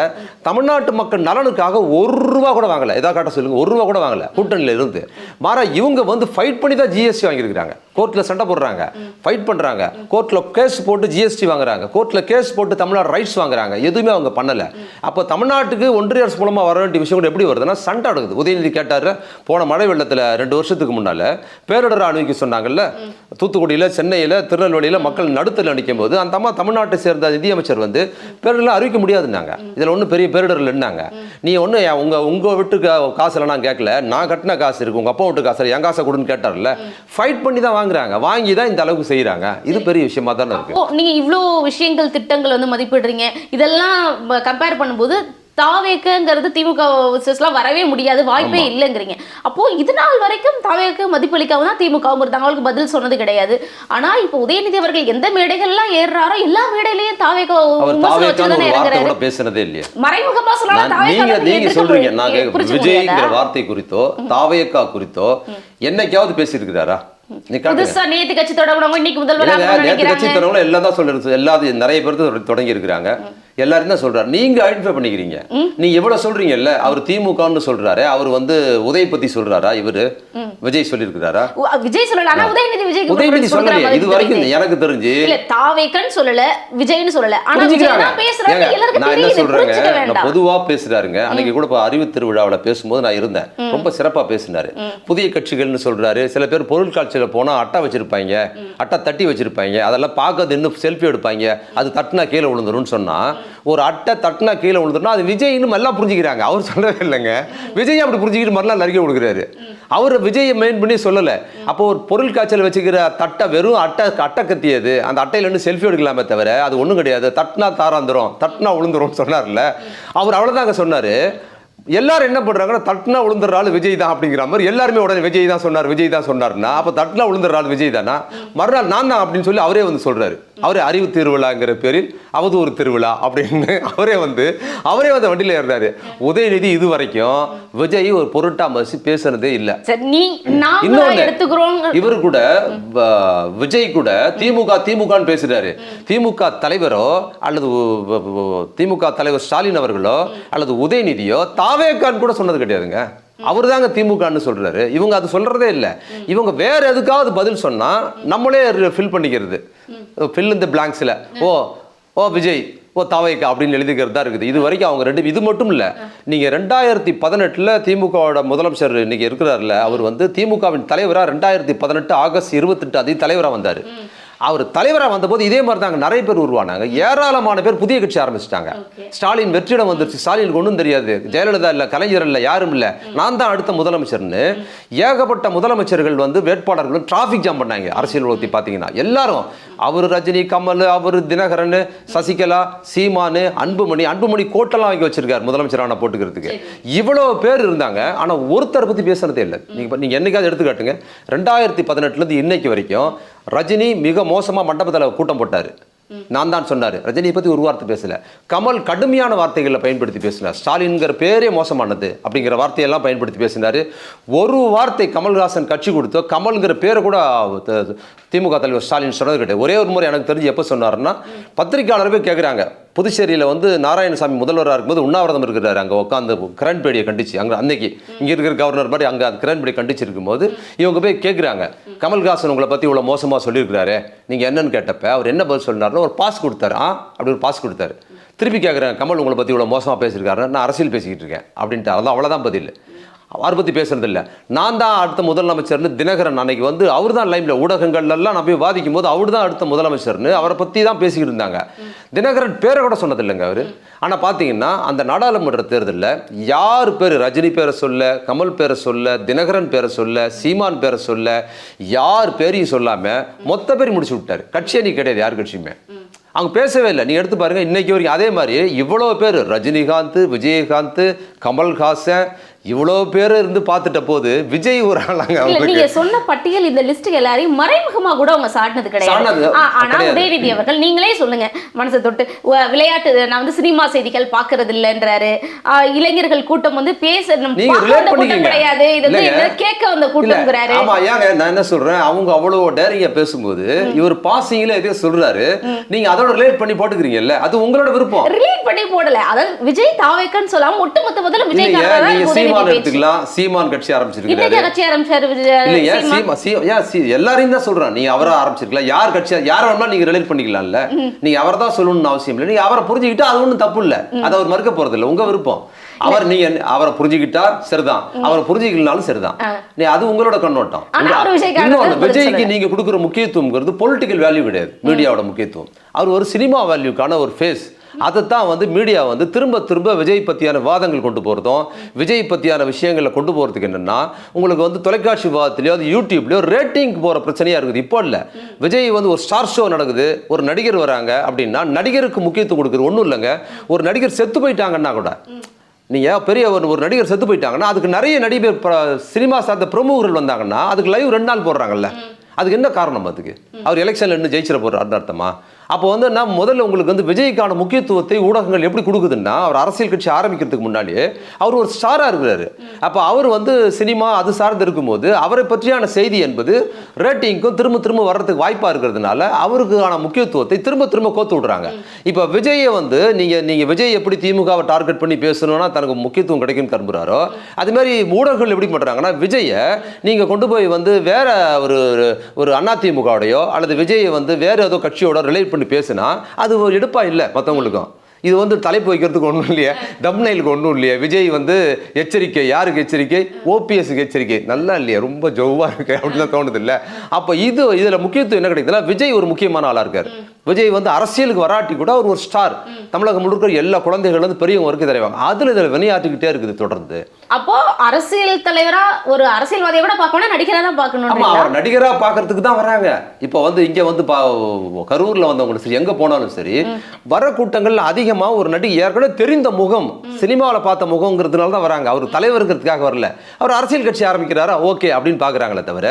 Speaker 2: தமிழ்நாட்டு மக்கள் நலனுக்காக 1 ரூபா கூட வாங்கல. எதா காட்ட சொல்லுங்க, 1 ரூபா கூட வாங்கல கூட்டணியில இருந்து. மாறா இவங்க வந்து ஃபைட் பண்ணி தான் ஜிஎஸ்டி வாங்கியிருக்காங்க. கோர்ட்ல சண்டை போடுறாங்க, ஃபைட் பண்றாங்க, கோர்ட்ல கேஸ் போட்டு ஜிஎஸ்டி வாங்குறாங்க, கோர்ட்ல கேஸ் போட்டு தமிழ்நாடு ரைட்ஸ் வாங்குறாங்க. எதுவுமே அவங்க பண்ணல. அப்போ தமிழ்நாட்டுக்கு ஒன்றிய அரசு மூலமா வர வேண்டிய விஷயம் கூட எப்படி வருதுன்னா சண்டை நடக்குது. உதயநிதி கேட்டாரு போன மழை வெள்ளத்துல 2 வருஷத்துக்கு முன்னால பேரிடர் அறிவிக்க சொன்னாங்கல்ல, தூத்துக்குடியில, சென்னையில, திருநெல்வேலியில மக்கள் நடுத்தல் நிற்கும் போது அந்த அம்மா தமிழ்நாட்டை சேர்ந்த நிதியமைச்சர் வந்து பேரிடர்லாம் அறிவிக்க முடியாதுன்னாங்க. இதுல ஒன்றும் பெரிய பேரிடர் இல்லைன்னாங்க. நீ ஒன்று உங்க வீட்டுக்கு காசுல நான் கேட்கல, நான் கட்டின காசு இருக்கு, உங்க அப்பா வீட்டு காசு என் காசை கொடுன்னு கேட்டார்ல, ஃபைட் பண்ணி தான் வாங்குறாங்க, வாங்கி தான் இந்த அளவுக்கு செய்யறாங்க. இது பெரிய விஷயமா தானே இருக்கு.
Speaker 1: நீங்க இவ்வளோ விஷயங்கள் திட்டங்கள் வந்து மதிப்பிடுறீங்க, இதெல்லாம் கம்பேர் பண்ணும்போது தாவேக்கங்கிறது திமுக எல்லாம் வரவே முடியாது, வாய்ப்பே இல்லைங்கிறீங்க. அப்போ இது நாள் வரைக்கும் தாவேக்கு மதிப்பளிக்காம தான் திமுகவும் இருந்தாங்க, அவங்களுக்கு பதில் சொன்னது கிடையாது. ஆனா இப்போ உதயநிதி அவர்கள் எந்த மேடைகள்லாம் ஏறுறாரோ எல்லா மேடையிலயும் தாவேக்க
Speaker 2: பேசுனதே இல்லையா,
Speaker 1: மறைமுகமா சொல்லலாம்.
Speaker 2: நீங்க சொல்றீங்க, நாங்க விஜய்ங்கிற வார்த்தை குறித்தோ தாவேக்கா குறித்தோ என்னைக்காவது பேசியிருக்கிறாரா?
Speaker 1: புதுசா நேத்து கட்சி தொடங்குறவங்க இன்னைக்கு முதல்வர்
Speaker 2: கட்சி தொடங்க எல்லாம் தான் சொல்றது, எல்லாத்தையும் நிறைய பேர் தொடங்கி இருக்கிறாங்க, எல்லாரும் தான் சொல்றாரு. நீங்க ஐடென்டிஃபை பண்ணிக்கிறீங்க. நீங்க எவ்வளவு சொல்றீங்கல்ல, அவர் திமுகன்னு சொல்றாரு, அவர் வந்து உதய பத்தி சொல்றாரா, இவரு விஜய் சொல்லியிருக்கிறாரா?
Speaker 1: விஜய் சொல்லல, ஆனா
Speaker 2: உதயநிதி சொல்லலையே இது வரைக்கும் எனக்கு தெரிஞ்சு.
Speaker 1: இல்ல தாவேக்கன்னு சொல்லல, விஜய்னு சொல்லல, ஆனா விஜய் தான் பேசுறாங்க, எல்லாருக்கும்
Speaker 2: நான் என்ன சொல்றேங்க,
Speaker 1: தெரியுது.
Speaker 2: பொதுவா பேசுறாருங்க. அன்னைக்கு கூட அறிவு திருவிழாவில் பேசும்போது நான் இருந்தேன், ரொம்ப சிறப்பா பேசினாரு. புதிய கட்சிகள்னு சொல்றாரு. சில பேர் பொருள் காட்சியில போனா அட்டை வச்சிருப்பாங்க, அட்டை தட்டி வச்சிருப்பாங்க, அதெல்லாம் பார்க்கறது இன்னும் செல்ஃபி எடுப்பாங்க, அது தட்டுனா கீழே விழுந்துரும்னு சொன்னா, ஒரு அட்டை தட்டுனா கீழே விழுந்துருன்னா அது விஜய்னு எல்லாம் புரிஞ்சுக்கிறாங்க. அவர் சொல்லவே இல்லைங்க, விஜய் அப்படி புரிஞ்சுக்கிட்டு மறுநாள் அறிக்கை கொடுக்குறாரு. அவர் விஜயை மெயின் பண்ணி சொல்லலை. அப்போ ஒரு பொருள் காய்ச்சல் வச்சுக்கிற தட்டை வெறும் அட்டை கத்தியது, அந்த அட்டையிலேருந்து செல்ஃபி எடுக்கலாமே தவிர அது ஒன்றும் கிடையாது, தட்டுனா தாராந்துரும், தட்டுனா விழுந்துரும் சொன்னார்ல, அவர் அவ்வளோதாங்க சொன்னார். எல்லாரும் என்ன பண்றாங்கன்னா, தட்டுனா விழுந்துறாள் விஜய் தான் அப்படிங்கிற மாதிரி எல்லாருமே உடனே விஜய் தான் சொன்னார்னா, அப்போ தட்டுனா விழுந்துறாள் விஜய் தானா, மறுநாள் நான் தான் அப்படின்னு சொல்லி அவரே வந்து சொல்றாரு. அவரே அறிவு திருவிழாங்கிற பேரில் அவதூறு திருவிழா அப்படின்னு அவரே வந்து வண்டியில் ஏறாரு. உதயநிதி இது வரைக்கும் விஜய் ஒரு பொருட்டா மசி பேசுனதே இல்லை. இவரு கூட விஜய் கூட திமுகன்னு பேசுறாரு. திமுக தலைவரோ அல்லது திமுக தலைவர் ஸ்டாலின் அவர்களோ அல்லது உதயநிதியோ தாவேக்கான்னு கூட சொன்னது கிடையாதுங்க. அவர் தாங்க திமுகன்னு சொல்றாரு. இவங்க அது சொல்றதே இல்லை. இவங்க வேற எதுக்காவது பதில் சொன்னா நம்மளே ஃபில் பண்ணிக்கிறது, ஃபில் இந்த பிளாங்க்ஸ்ல ஓ விஜய் ஓ தாவேக்கா அப்படின்னு எழுதிக்கிறது தான் இருக்குது. இது வரைக்கும் அவங்க ரெண்டு, இது மட்டும் இல்லை, நீங்க 2018 திமுகவோட முதலமைச்சர் இன்னைக்கு இருக்கிறார்ல, அவர் வந்து திமுகவின் தலைவராக 2018 ஆகஸ்ட் 28 அது தலைவராக வந்தார். அவர் தலைவராக வந்தபோது இதே மாதிரி தாங்க நிறைய பேர் உருவானாங்க, ஏராளமான பேர் புதிய கட்சி ஆரம்பிச்சிட்டாங்க. ஸ்டாலின் வெற்றிடம் வந்துருச்சு, ஸ்டாலினுக்கு ஒன்றும் தெரியாது, ஜெயலலிதா இல்லை, கலைஞர் இல்லை, யாரும் இல்லை, நான் தான் அடுத்த முதலமைச்சர்னு ஏகப்பட்ட முதலமைச்சர்கள் வந்து வேட்பாளர்களும் டிராஃபிக் ஜாம் பண்ணாங்க. அரசியல் பற்றி பார்த்தீங்கன்னா எல்லாரும், அவர் ரஜினி, கமல், அவர் தினகரன், சசிகலா, சீமானு, அன்புமணி கோட்டெல்லாம் வாங்கி வச்சிருக்காரு முதலமைச்சரான போட்டுக்கிறதுக்கு. இவ்வளோ பேர் இருந்தாங்க. ஆனால் ஒருத்தர் பற்றி பேசுறதே இல்லை. நீங்கள் என்னைக்காவது எடுத்துக்காட்டுங்க, 2018 இன்னைக்கு வரைக்கும் ரஜினி மிக மோசமாக மண்டபத்தில் கூட்டம் போட்டார், நான் தான் சொன்னார். ரஜினியை பற்றி ஒரு வார்த்தை பேசல. கமல் கடுமையான வார்த்தைகளை பயன்படுத்தி பேசினார். ஸ்டாலின்கிற பேரே மோசமானது அப்படிங்கிற வார்த்தையெல்லாம் பயன்படுத்தி பேசினார். ஒரு வார்த்தை கமல்ஹாசன் கட்சி கொடுத்தோ கமல்ங்கிற பேரை கூட திமுக தலைவர் ஸ்டாலின் சொன்னது கிடையாது. ஒரே ஒரு முறை எனக்கு தெரிஞ்சு எப்போ சொன்னார்னா, பத்திரிகையாளர் போய் கேட்குறாங்க, புதுச்சேரியில் வந்து நாராயணசாமி முதல்வராக இருக்கும்போது உண்ணாவிரதம் இருக்கிறாரு, அங்கே உட்காந்து கிரண்பேடியை கண்டிச்சு, அங்கே அன்னைக்கு இங்கே இருக்கிற கவர்னர் மாதிரி அங்கே கிரண்பேடி கண்டிச்சு இருக்கும்போது இவங்க போய் கேட்குறாங்க, கமல்ஹாசன் உங்களை பற்றி இவ்வளோ மோசமாக சொல்லியிருக்கிறாரு, நீங்கள் என்னன்னு கேட்டப்ப அவர் என்ன பதில் சொன்னார்னா, ஒரு பாஸ் கொடுத்தாரு. அப்படி ஒரு பாஸ் கொடுத்தாரு. திருப்பி கேட்குறேன், கமல் உங்களை பற்றி இவ்வளோ மோசமாக பேசியிருக்காரு, நான் அரசியல் பேசிக்கிட்டு இருக்கேன் அப்படின்ட்டு. அதான் அவ்வளோதான் பதில். அவரை பற்றி பேசுறது இல்லை. நான் தான் அடுத்த முதலமைச்சர்னு தினகரன் அன்னைக்கு வந்து அவர் தான் லைம்ல ஊடகங்கள்லாம் நான் போய் வாதிக்கும் போது அவர் தான் அடுத்த முதலமைச்சர்னு அவரை பற்றி தான் பேசிக்கிட்டு இருந்தாங்க. தினகரன் பேரை கூட சொன்னது இல்லைங்க அவர். ஆனால் பார்த்தீங்கன்னா அந்த நாடாளுமன்ற தேர்தலில் யார் பேர், ரஜினி பேரை சொல்ல, கமல் பேரை சொல்ல, தினகரன் பேரை சொல்ல, சீமான் பேரை சொல்ல, யார் பேரையும் சொல்லாமல் மொத்த பேர் முடிச்சு விட்டார். கட்சி அணி கிடையாது யார் கட்சியுமே, அவங்க பேசவே இல்லை. நீங்கள் எடுத்து பாருங்கள் இன்னைக்கு வரைக்கும். அதே மாதிரி இவ்வளோ பேர், ரஜினிகாந்த், விஜயகாந்த், கமல்ஹாசன், இவ்வளோ பேர் இருந்து பார்த்துட்ட போது விஜய் ஒரு ஆளாங்க.
Speaker 1: நீங்க சொன்ன பட்டியல் இந்த லிஸ்ட் எல்லாரையும் மறைமுகமா கூட அவங்க சாட்டினது கிடையாது. ஆனா உதயநிதி அவர்கள் நீங்களே சொல்லுங்க, மனசை தொட்டு விளையாட்டு, நான் வந்து சினிமா செய்திகள் பாக்குறது இல்லைன்றாரு, இளைஞர்கள் கூட்டம் வந்து பேசணும் கிடையாது, இது கேட்க வந்த கூட்டம்ங்கிறாரு.
Speaker 2: ஆமா ஏங்க, நான் என்ன சொல்றேன், அவங்க அவ்வளவு டேரிங்கா பேசும்போது இவர் பாசிங்ல எதோ சொல்றாரு, நீங்க அதோட ரிலேட் பண்ணி போட்டுக்கிறீங்கல்ல, அது உங்களோட விருப்பம்.
Speaker 1: ரிலேட் பண்ணி போடல, அதாவது விஜய் தாவேக்கன்னு சொல்லாம ஒட்டுமொத்த முதல்ல விஜய்
Speaker 2: சீமான் கட்சி ஆரம்பிச்சிருக்காரு. எல்லாரையும் தான் சொல்றேன், நீங்க அவரை ஆரம்பிச்சிருக்கலாம், யார் கட்சி யார் வேணா நீங்க ரிலேட் பண்ணிக்கலாம்ல, நீங்க அவரை தான் சொல்லணும்னு அவசியம் இல்லை. நீங்க அவரை புரிஞ்சுக்கிட்டா அது ஒன்றும் தப்பு இல்லை, அதை அவர் மறுக்க போறது இல்லை, உங்க விருப்பம். நீங்க அவரை புரிஞ்சுக்கிட்டா சரிதான், அவரை புரிஞ்சுக்கலனாலும் சரிதான், அது உங்களோட கண்ணோட்டம். இன்னொன்று, விஜய்க்கு நீங்க கொடுக்குற முக்கியத்துவம்ங்கிறது பொலிட்டிக்கல் வேல்யூ கிடையாது, மீடியாவோட முக்கியத்துவம். அவர் ஒரு சினிமா வேல்யூக்கான ஒரு ஃபேஸ். அதைத்தான் வந்து மீடியா வந்து திரும்ப விஜய் பற்றியான வாதங்கள் கொண்டு போகிறதும், விஜய் பற்றியான விஷயங்களை கொண்டு போகிறதுக்கு என்னென்னா, உங்களுக்கு வந்து தொலைக்காட்சி விவாதத்துலையோ அது யூடியூப்லையோ ரேட்டிங் போகிற பிரச்சனையாக இருக்குது. இப்போ இல்லை, விஜய் வந்து ஒரு ஸ்டார் ஷோ நடக்குது, ஒரு நடிகர் வராங்க அப்படின்னா நடிகருக்கு முக்கியத்துவம் கொடுக்குறது ஒன்றும் இல்லைங்க. ஒரு நடிகர் செத்து போயிட்டாங்கன்னா கூட நீங்கள் பெரிய ஒரு நடிகர் செத்து போயிட்டாங்கன்னா அதுக்கு நிறைய நடிகர் சினிமா சார்ந்த பிரமுகர்கள் வந்தாங்கன்னா அதுக்கு லைவ் 2 நாள் போடுறாங்கல்ல. அதுக்கு என்ன காரணம்? அதுக்கு அவர் எலெக்ஷனில் இன்னும் ஜெயிச்சிட போகிறாருன்னு அர்த்தமா? அப்போ வந்து நான் முதல்ல உங்களுக்கு வந்து விஜய்க்கான முக்கியத்துவத்தை ஊடகங்கள் எப்படி கொடுக்குதுன்னா, அவர் அரசியல் கட்சி ஆரம்பிக்கிறதுக்கு முன்னாடியே அவர் ஒரு ஸ்டாராக இருக்கிறாரு. அப்போ அவர் வந்து சினிமா அது சார்ந்து இருக்கும்போது அவரை பற்றியான செய்தி என்பது ரேட்டிங்க்கும் திரும்ப வர்றதுக்கு வாய்ப்பாக இருக்கிறதுனால அவருக்கான முக்கியத்துவத்தை திரும்ப கோத்து விடுறாங்க. இப்போ விஜயை வந்து நீங்கள் விஜய் எப்படி திமுகவை டார்கெட் பண்ணி பேசணும்னா தனக்கு முக்கியத்துவம் கிடைக்கும்னு கரும்புறாரோ, அதுமாதிரி ஊடகங்கள் எப்படி பண்ணுறாங்கன்னா விஜயை நீங்கள் கொண்டு போய் வந்து வேற ஒரு அதிமுகவோடையோ அல்லது விஜயை வந்து வேற ஏதோ கட்சியோட ரிலேட் பண்ணி பேசினா அது ஒரு எடுப்பா இல்லை மற்றவங்களுக்கும். இது வந்து தலைப்பு வைக்கிறதுக்கு ஒன்றும் இல்லையே, தம்ப்நெயிலுக்கு ஒன்றும் இல்லையே. விஜய் வந்து எச்சரிக்கை, யாருக்கு எச்சரிக்கை? ஓபிஎஸ்க்கு எச்சரிக்கை. நல்லா இல்லையா, ரொம்ப ஜவ்வாக இருக்கு அப்படின்னு தோணுது இல்லை? அப்போ இதில் முக்கியத்துவம் என்ன கிடைக்குதுன்னா, விஜய் ஒரு முக்கியமான ஆளாக இருக்கார். விஜய் வந்து அரசியலுக்கு வராட்டி கூட அவர் ஒரு ஸ்டார். தமிழகம் முழுக்க எல்லா குழந்தைகள் வந்து பெரியவங்க வரைக்கும் தருவாங்க. இதில் வினையாற்றிக்கிட்டே இருக்குது தொடர்ந்து.
Speaker 1: அப்போ அரசியல் தலைவரா ஒரு அரசியல்வாதியை விட பார்க்கணும், நடிகராக தான் பார்க்கணும்.
Speaker 2: ஆமாம், அவர் நடிகராக பார்க்கறதுக்கு தான் வராங்க. இப்போ வந்து இங்கே வந்து கரூரில் வந்தவங்களும் சரி, எங்கே போனாலும் சரி, வர கூட்டங்கள் அதிகமாக ஒரு நடிகை ஏற்கனவே தெரிந்த முகம், சினிமாவில் பார்த்த முகங்கிறதுனால தான் வராங்க. அவர் தலைவருங்கிறதுக்காக வரல. அவர் அரசியல் கட்சி ஆரம்பிக்கிறாரா ஓகே அப்படின்னு பார்க்குறாங்களே தவிர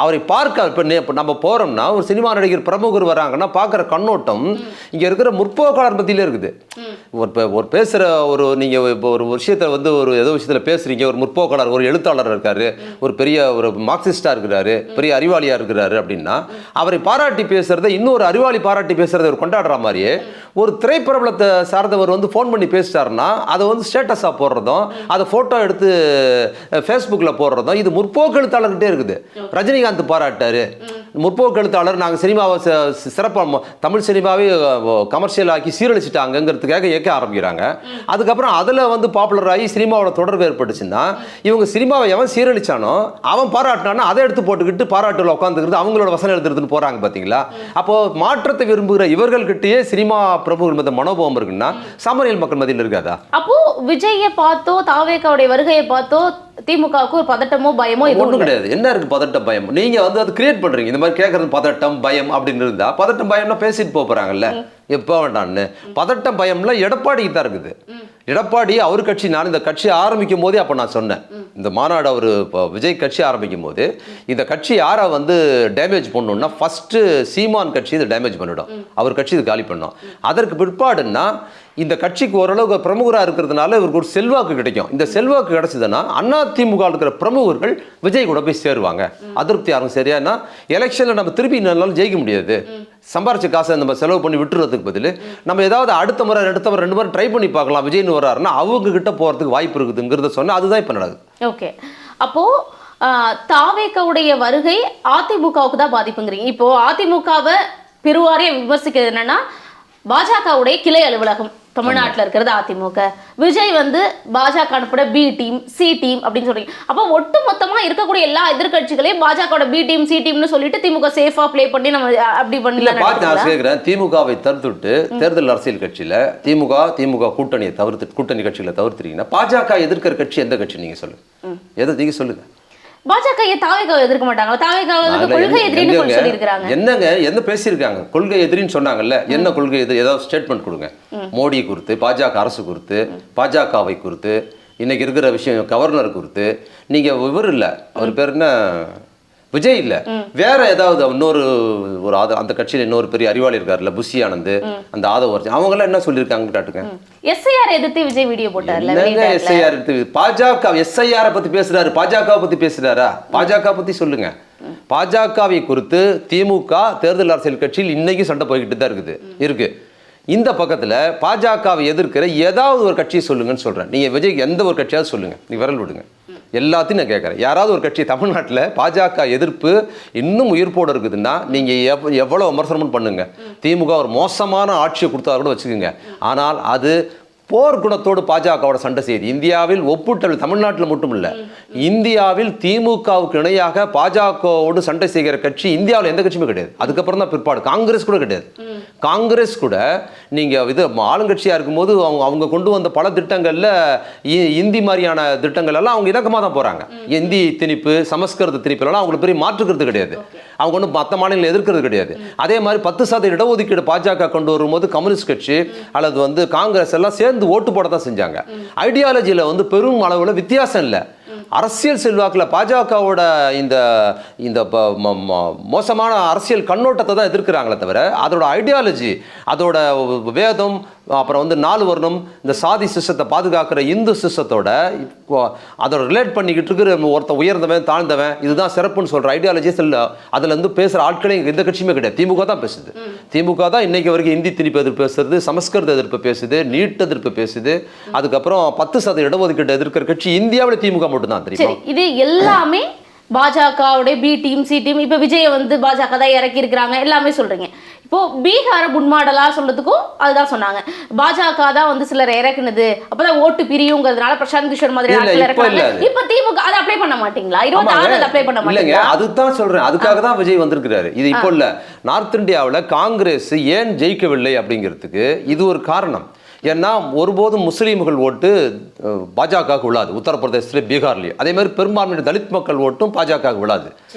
Speaker 2: அவரை பார்க்க. இப்போ நம்ம போகிறோம்னா ஒரு சினிமா நடிகர் பிரமுகர் வராங்கன்னா பார்க்குற கண்ணோட்டம் இங்கே இருக்கிற முற்போக்காளர் பற்றியிலே இருக்குது. ஒரு பேசுகிற நீங்கள் இப்போ ஒரு விஷயத்தை வந்து ஏதோ விஷயத்தில் பேசுகிறீங்க, ஒரு முற்போக்காளர், ஒரு எழுத்தாளர் இருக்காரு, ஒரு பெரிய ஒரு மார்க்சிஸ்டாக இருக்கிறாரு, பெரிய அறிவாளியாக இருக்கிறாரு அப்படின்னா அவரை பாராட்டி பேசுகிறத இன்னொரு அறிவாளி பாராட்டி பேசுகிறத அவர் கொண்டாடுற மாதிரியே ஒரு திரைப்பிரபலத்தை சார்ந்தவர் வந்து ஃபோன் பண்ணி பேசிட்டாருன்னா அதை வந்து ஸ்டேட்டஸாக போடுறதும் அதை ஃபோட்டோ எடுத்து ஃபேஸ்புக்கில் போடுறதும் இது முற்போக்கு எழுத்தாளர்கிட்டே இருக்குது. ரஜினிகாந்த் பாராட்டாரு, முற்போக்கு எழுத்தாளர், நாங்கள் சினிமாவை சிறப்பாக தமிழ் சினிமாவே கமர்ஷியல் ஆக்கி சீரழிச்சிட்டாங்கிறதுக்காக இயக்க ஆரம்பிக்கிறாங்க. அதுக்கப்புறம் அதில் வந்து பாப்புலர் ஆகி சினிமாவோட தொடர்பு ஏற்பட்டுச்சுன்னா இவங்க சினிமாவை எவன் சீரழிச்சானோ அவன் பாராட்டினானா அதை எடுத்து போட்டுக்கிட்டு பாராட்டில் உட்காந்துக்கிறது, அவங்களோட வசனம் எழுதுறதுன்னு போகிறாங்க பார்த்தீங்களா? அப்போது மாற்றத்தை விரும்புகிற இவர்கள்கிட்டயே சினிமா பிரபுகள் மீது மனோபாவம் இருக்குன்னா சாமானியல் மக்கள் மத்தியில் இருக்காதா?
Speaker 1: அப்போ விஜயை பார்த்தோ தாவேக்காவுடைய வருகையை பார்த்தோ திமுகவுக்கு ஒரு பதட்டமோ பயமோ
Speaker 2: ஒன்றும் கிடையாது. என்ன இருக்கு பதட்டம் பயம்? நீங்க வந்து அது கிரியேட் பண்றீங்க. இந்த மாதிரி கேட்கறது பதட்டம் பயம் அப்படின்னு இருந்தா பதட்டம் பயம்னா பேசிட்டு போறாங்கல்ல எப்போ வேண்டான்னு. பதட்டம் பயம்ல எடப்பாடிக்கு தான் இருக்குது. எடப்பாடி அவர் கட்சி, நான் இந்த கட்சி ஆரம்பிக்கும் போதே அப்போ நான் சொன்னேன், இந்த மாநாடு அவர் இப்போ விஜய் கட்சி ஆரம்பிக்கும் போது இந்த கட்சி யாரை வந்து டேமேஜ் பண்ணணும்னா ஃபர்ஸ்ட் சீமான் கட்சி இதை டேமேஜ் பண்ணிடும், அவர் கட்சி இது காலி பண்ணோம். அதற்கு பிற்பாடுன்னா இந்த கட்சிக்கு ஓரளவுக்கு பிரமுகராக இருக்கிறதுனால இவருக்கு ஒரு செல்வாக்கு கிடைக்கும். இந்த செல்வாக்கு கிடைச்சதுன்னா அதிமுக இருக்கிற பிரமுகர்கள் விஜய் கூட போய் சேருவாங்க. அதிருப்தி யாரும் சரியானா எலெக்ஷனில் நம்ம திருப்பி நாளும் ஜெயிக்க முடியாது. சம்பாரிச்ச காசை நம்ம செலவு பண்ணி விட்டுறதுக்கு பதில் நம்ம ஏதாவது அடுத்த முறை 2 முறை ட்ரை பண்ணி பார்க்கலாம் விஜய்னு வர்றாருன்னா அவங்க கிட்ட போகிறதுக்கு வாய்ப்பு இருக்குதுங்கிறத சொன்னால் அதுதான் இப்போ நடக்குது.
Speaker 1: ஓகே, அப்போ தாவேக்காவுடைய வருகை அதிமுகவுக்கு தான் பாதிப்புங்கிறீங்க. இப்போ அதிமுகவை பெருவாரியா விமர்சிக்கிறது என்னன்னா பாஜகவுடைய கிளை அலுவலகம் தமிழ்நாட்டில் இருக்கிறது அதிமுக, விஜய் வந்து பாஜக அனுப்பிட பி டீம் சி டீம் அப்படின்னு சொல்றீங்க. அப்போ ஒட்டு மொத்தமா இருக்கக்கூடிய எல்லா எதிர்கட்சிகளையும் பாஜகவோட பி டீம் சி டீம்னு சொல்லிட்டு திமுக சேஃபா ப்ளே பண்ணி நம்ம அப்படி பண்ணல.
Speaker 2: நான் கேட்கிறேன், திமுகவை தவிர்த்துட்டு தேர்தல் அரசியல் கட்சியில திமுக கூட்டணியை கூட்டணி கட்சிகளை தவிர்த்துறீங்கன்னா பாஜக எதிர்க்கிற கட்சி எந்த கட்சி நீங்க சொல்லுங்க, எதை நீங்க சொல்லுங்க.
Speaker 1: பாஜக தாவேக்காவை எதிர்க்க மாட்டாங்களா? தாவேக்காவை கொள்கை எதிரின்னு சொல்லியிருக்காங்க.
Speaker 2: என்னங்க என்ன பேசியிருக்காங்க? கொள்கை எதிரின்னு சொன்னாங்கல்ல, என்ன கொள்கை எதிரி? ஏதாவது ஸ்டேட்மெண்ட் கொடுங்க. மோடி குறித்து, பாஜக அரசு குறித்து, பாஜகவை குறித்து, இன்னைக்கு இருக்கிற விஷயம் கவர்னர் குறித்து. நீங்க இவர் இல்லை, அவர் பேர் என்ன, விஜய் இல்லை, வேற ஏதாவது இன்னொரு அந்த கட்சியில் இன்னொரு பெரிய அறிவாளி இருக்காருல்ல புஷி ஆனந்த், அந்த ஆதவ அவங்களாம் என்ன சொல்லியிருக்காங்கன்னு காட்டுங்க.
Speaker 1: எஸ்ஐஆர் எதிர்த்து விஜய் வீடியோ போட்டார்ல.
Speaker 2: எஸ்ஐஆர் எடுத்து பாஜக எஸ்ஐஆர் பத்தி பேசுறாரு, பாஜக பத்தி பேசுறாரா? பாஜக பத்தி சொல்லுங்க. பாஜகவை குறித்து திமுக தேர்தல் அரசியல் கட்சியில் இன்னைக்கு சண்டை போய்கிட்டு தான் இருக்கு. இந்த பக்கத்தில் பாஜகவை எதிர்க்கிற ஏதாவது ஒரு கட்சியை சொல்லுங்கன்னு சொல்றேன். நீங்க விஜய் எந்த ஒரு கட்சியாவது சொல்லுங்க, நீ விரல் விடுங்க. எல்லாத்தையும் நான் கேட்குறேன், யாராவது ஒரு கட்சி தமிழ்நாட்டில் பாஜக எதிர்ப்பு இன்னும் உயிர்ப்போடு இருக்குதுன்னா நீங்கள் எவ்வளோ விமர்சனமும் பண்ணுங்க. திமுக ஒரு மோசமான ஆட்சியை கொடுத்தா கூட வச்சுக்கோங்க, ஆனால் அது போர் குணத்தோடு பாஜகவோட சண்டை செய்யுது. இந்தியாவில் ஒப்புட்டல் தமிழ்நாட்டில் மட்டும் இல்லை, இந்தியாவில் திமுகவுக்கு இணையாக பாஜகவோடு சண்டை செய்கிற கட்சி இந்தியாவில் எந்த கட்சியுமே கிடையாது. அதுக்கப்புறம் தான் பிற்பாடு காங்கிரஸ் கூட கிடையாது. காங்கிரஸ் கூட நீங்கள் இது ஆளுங்கட்சியாக இருக்கும்போது அவங்க கொண்டு வந்த பல திட்டங்களில் இந்தி மாதிரியான திட்டங்கள் எல்லாம் அவங்க இலக்கமாக தான் போகிறாங்க. இந்தி திணிப்பு, சமஸ்கிருத திணிப்புலாம் அவங்களுக்கு பெரிய மாற்றுக்கிறது கிடையாது. அவங்க ஒன்றும் மற்ற மாநிலங்கள் எதிர்க்கிறது கிடையாது. அதே மாதிரி 10% இடஒதுக்கீடு பாஜக கொண்டு வரும்போது கம்யூனிஸ்ட் கட்சி அல்லது வந்து காங்கிரஸ் எல்லாம் சேர்ந்து சேர்ந்து ஓட்டு போட தான் செஞ்சாங்க. ஐடியாலஜியில் வந்து பெரும் அளவில் வித்தியாசம் இல்லை. அரசியல் செல்வாக்கில் பாஜகவோட இந்த இந்த மோசமான அரசியல் கண்ணோட்டத்தை தான் எதிர்க்கிறாங்களே தவிர அதோட ஐடியாலஜி, அதோட வேதம், அப்புறம் வந்து 4 வருணம், இந்த சாதி சிஸ்டத்தை பாதுகாக்கிற இந்து சிஸ்டத்தோட அதோட ரிலேட் பண்ணிக்கிட்டு இருக்கிற ஒருத்த உயர்ந்தவன் தாழ்ந்தவன் இதுதான் சிறப்புன்னு சொல்கிற ஐடியாலஜிஸ் இல்லை. அதில் இருந்து பேசுகிற ஆட்களே எந்த கட்சியுமே கிடையாது. திமுக தான் பேசுது. திமுக தான் இன்னைக்கு வரைக்கும் இந்தி திணிப்பு எதிர்ப்பு பேசுறது, சமஸ்கிருத எதிர்ப்பு பேசுது, நீட் எதிர்ப்பு பேசுது. அதுக்கப்புறம் 10% இடஒதுக்கீடு எதிர்க்கிற கட்சி இந்தியாவில் திமுக மட்டும் தான் தெரியும்.
Speaker 1: இது எல்லாமே பாஜகவுடைய பி டீம் சி டீம். இப்போ விஜயை வந்து பாஜக தான் இறக்கி இருக்கிறாங்க எல்லாமே சொல்றீங்க. இப்போ பீகார முன்மாடலா சொல்றதுக்கும் அதுதான் சொன்னாங்க. பாஜக தான் வந்து சிலர் இறக்குனது, அப்பதான் ஓட்டு பிரியுங்கிறதுனால பிரசாந்த் கிஷோர் மாதிரி ஆட்கள் இறக்குறாங்க. இப்ப திமுக அதை அப்ளை பண்ண மாட்டீங்களா? 26 அப்ளை பண்ண மாட்டீங்களா?
Speaker 2: அதுதான் சொல்றேன். அதுக்காக தான் விஜய் வந்திருக்கிறாரு. இது இப்போ இல்ல, நார்த் இந்தியாவில் காங்கிரஸ் ஏன் ஜெயிக்கவில்லை அப்படிங்கிறதுக்கு இது ஒரு காரணம். ஏன்னா ஒருபோதும் முஸ்லீம்கள் ஓட்டு பாஜக விழாது உத்தரப்பிரதேசத்தில், பீகார்லேயும். அதே மாதிரி பெரும்பான்மையான தலித் மக்கள் ஓட்டும் பாஜக விழாது.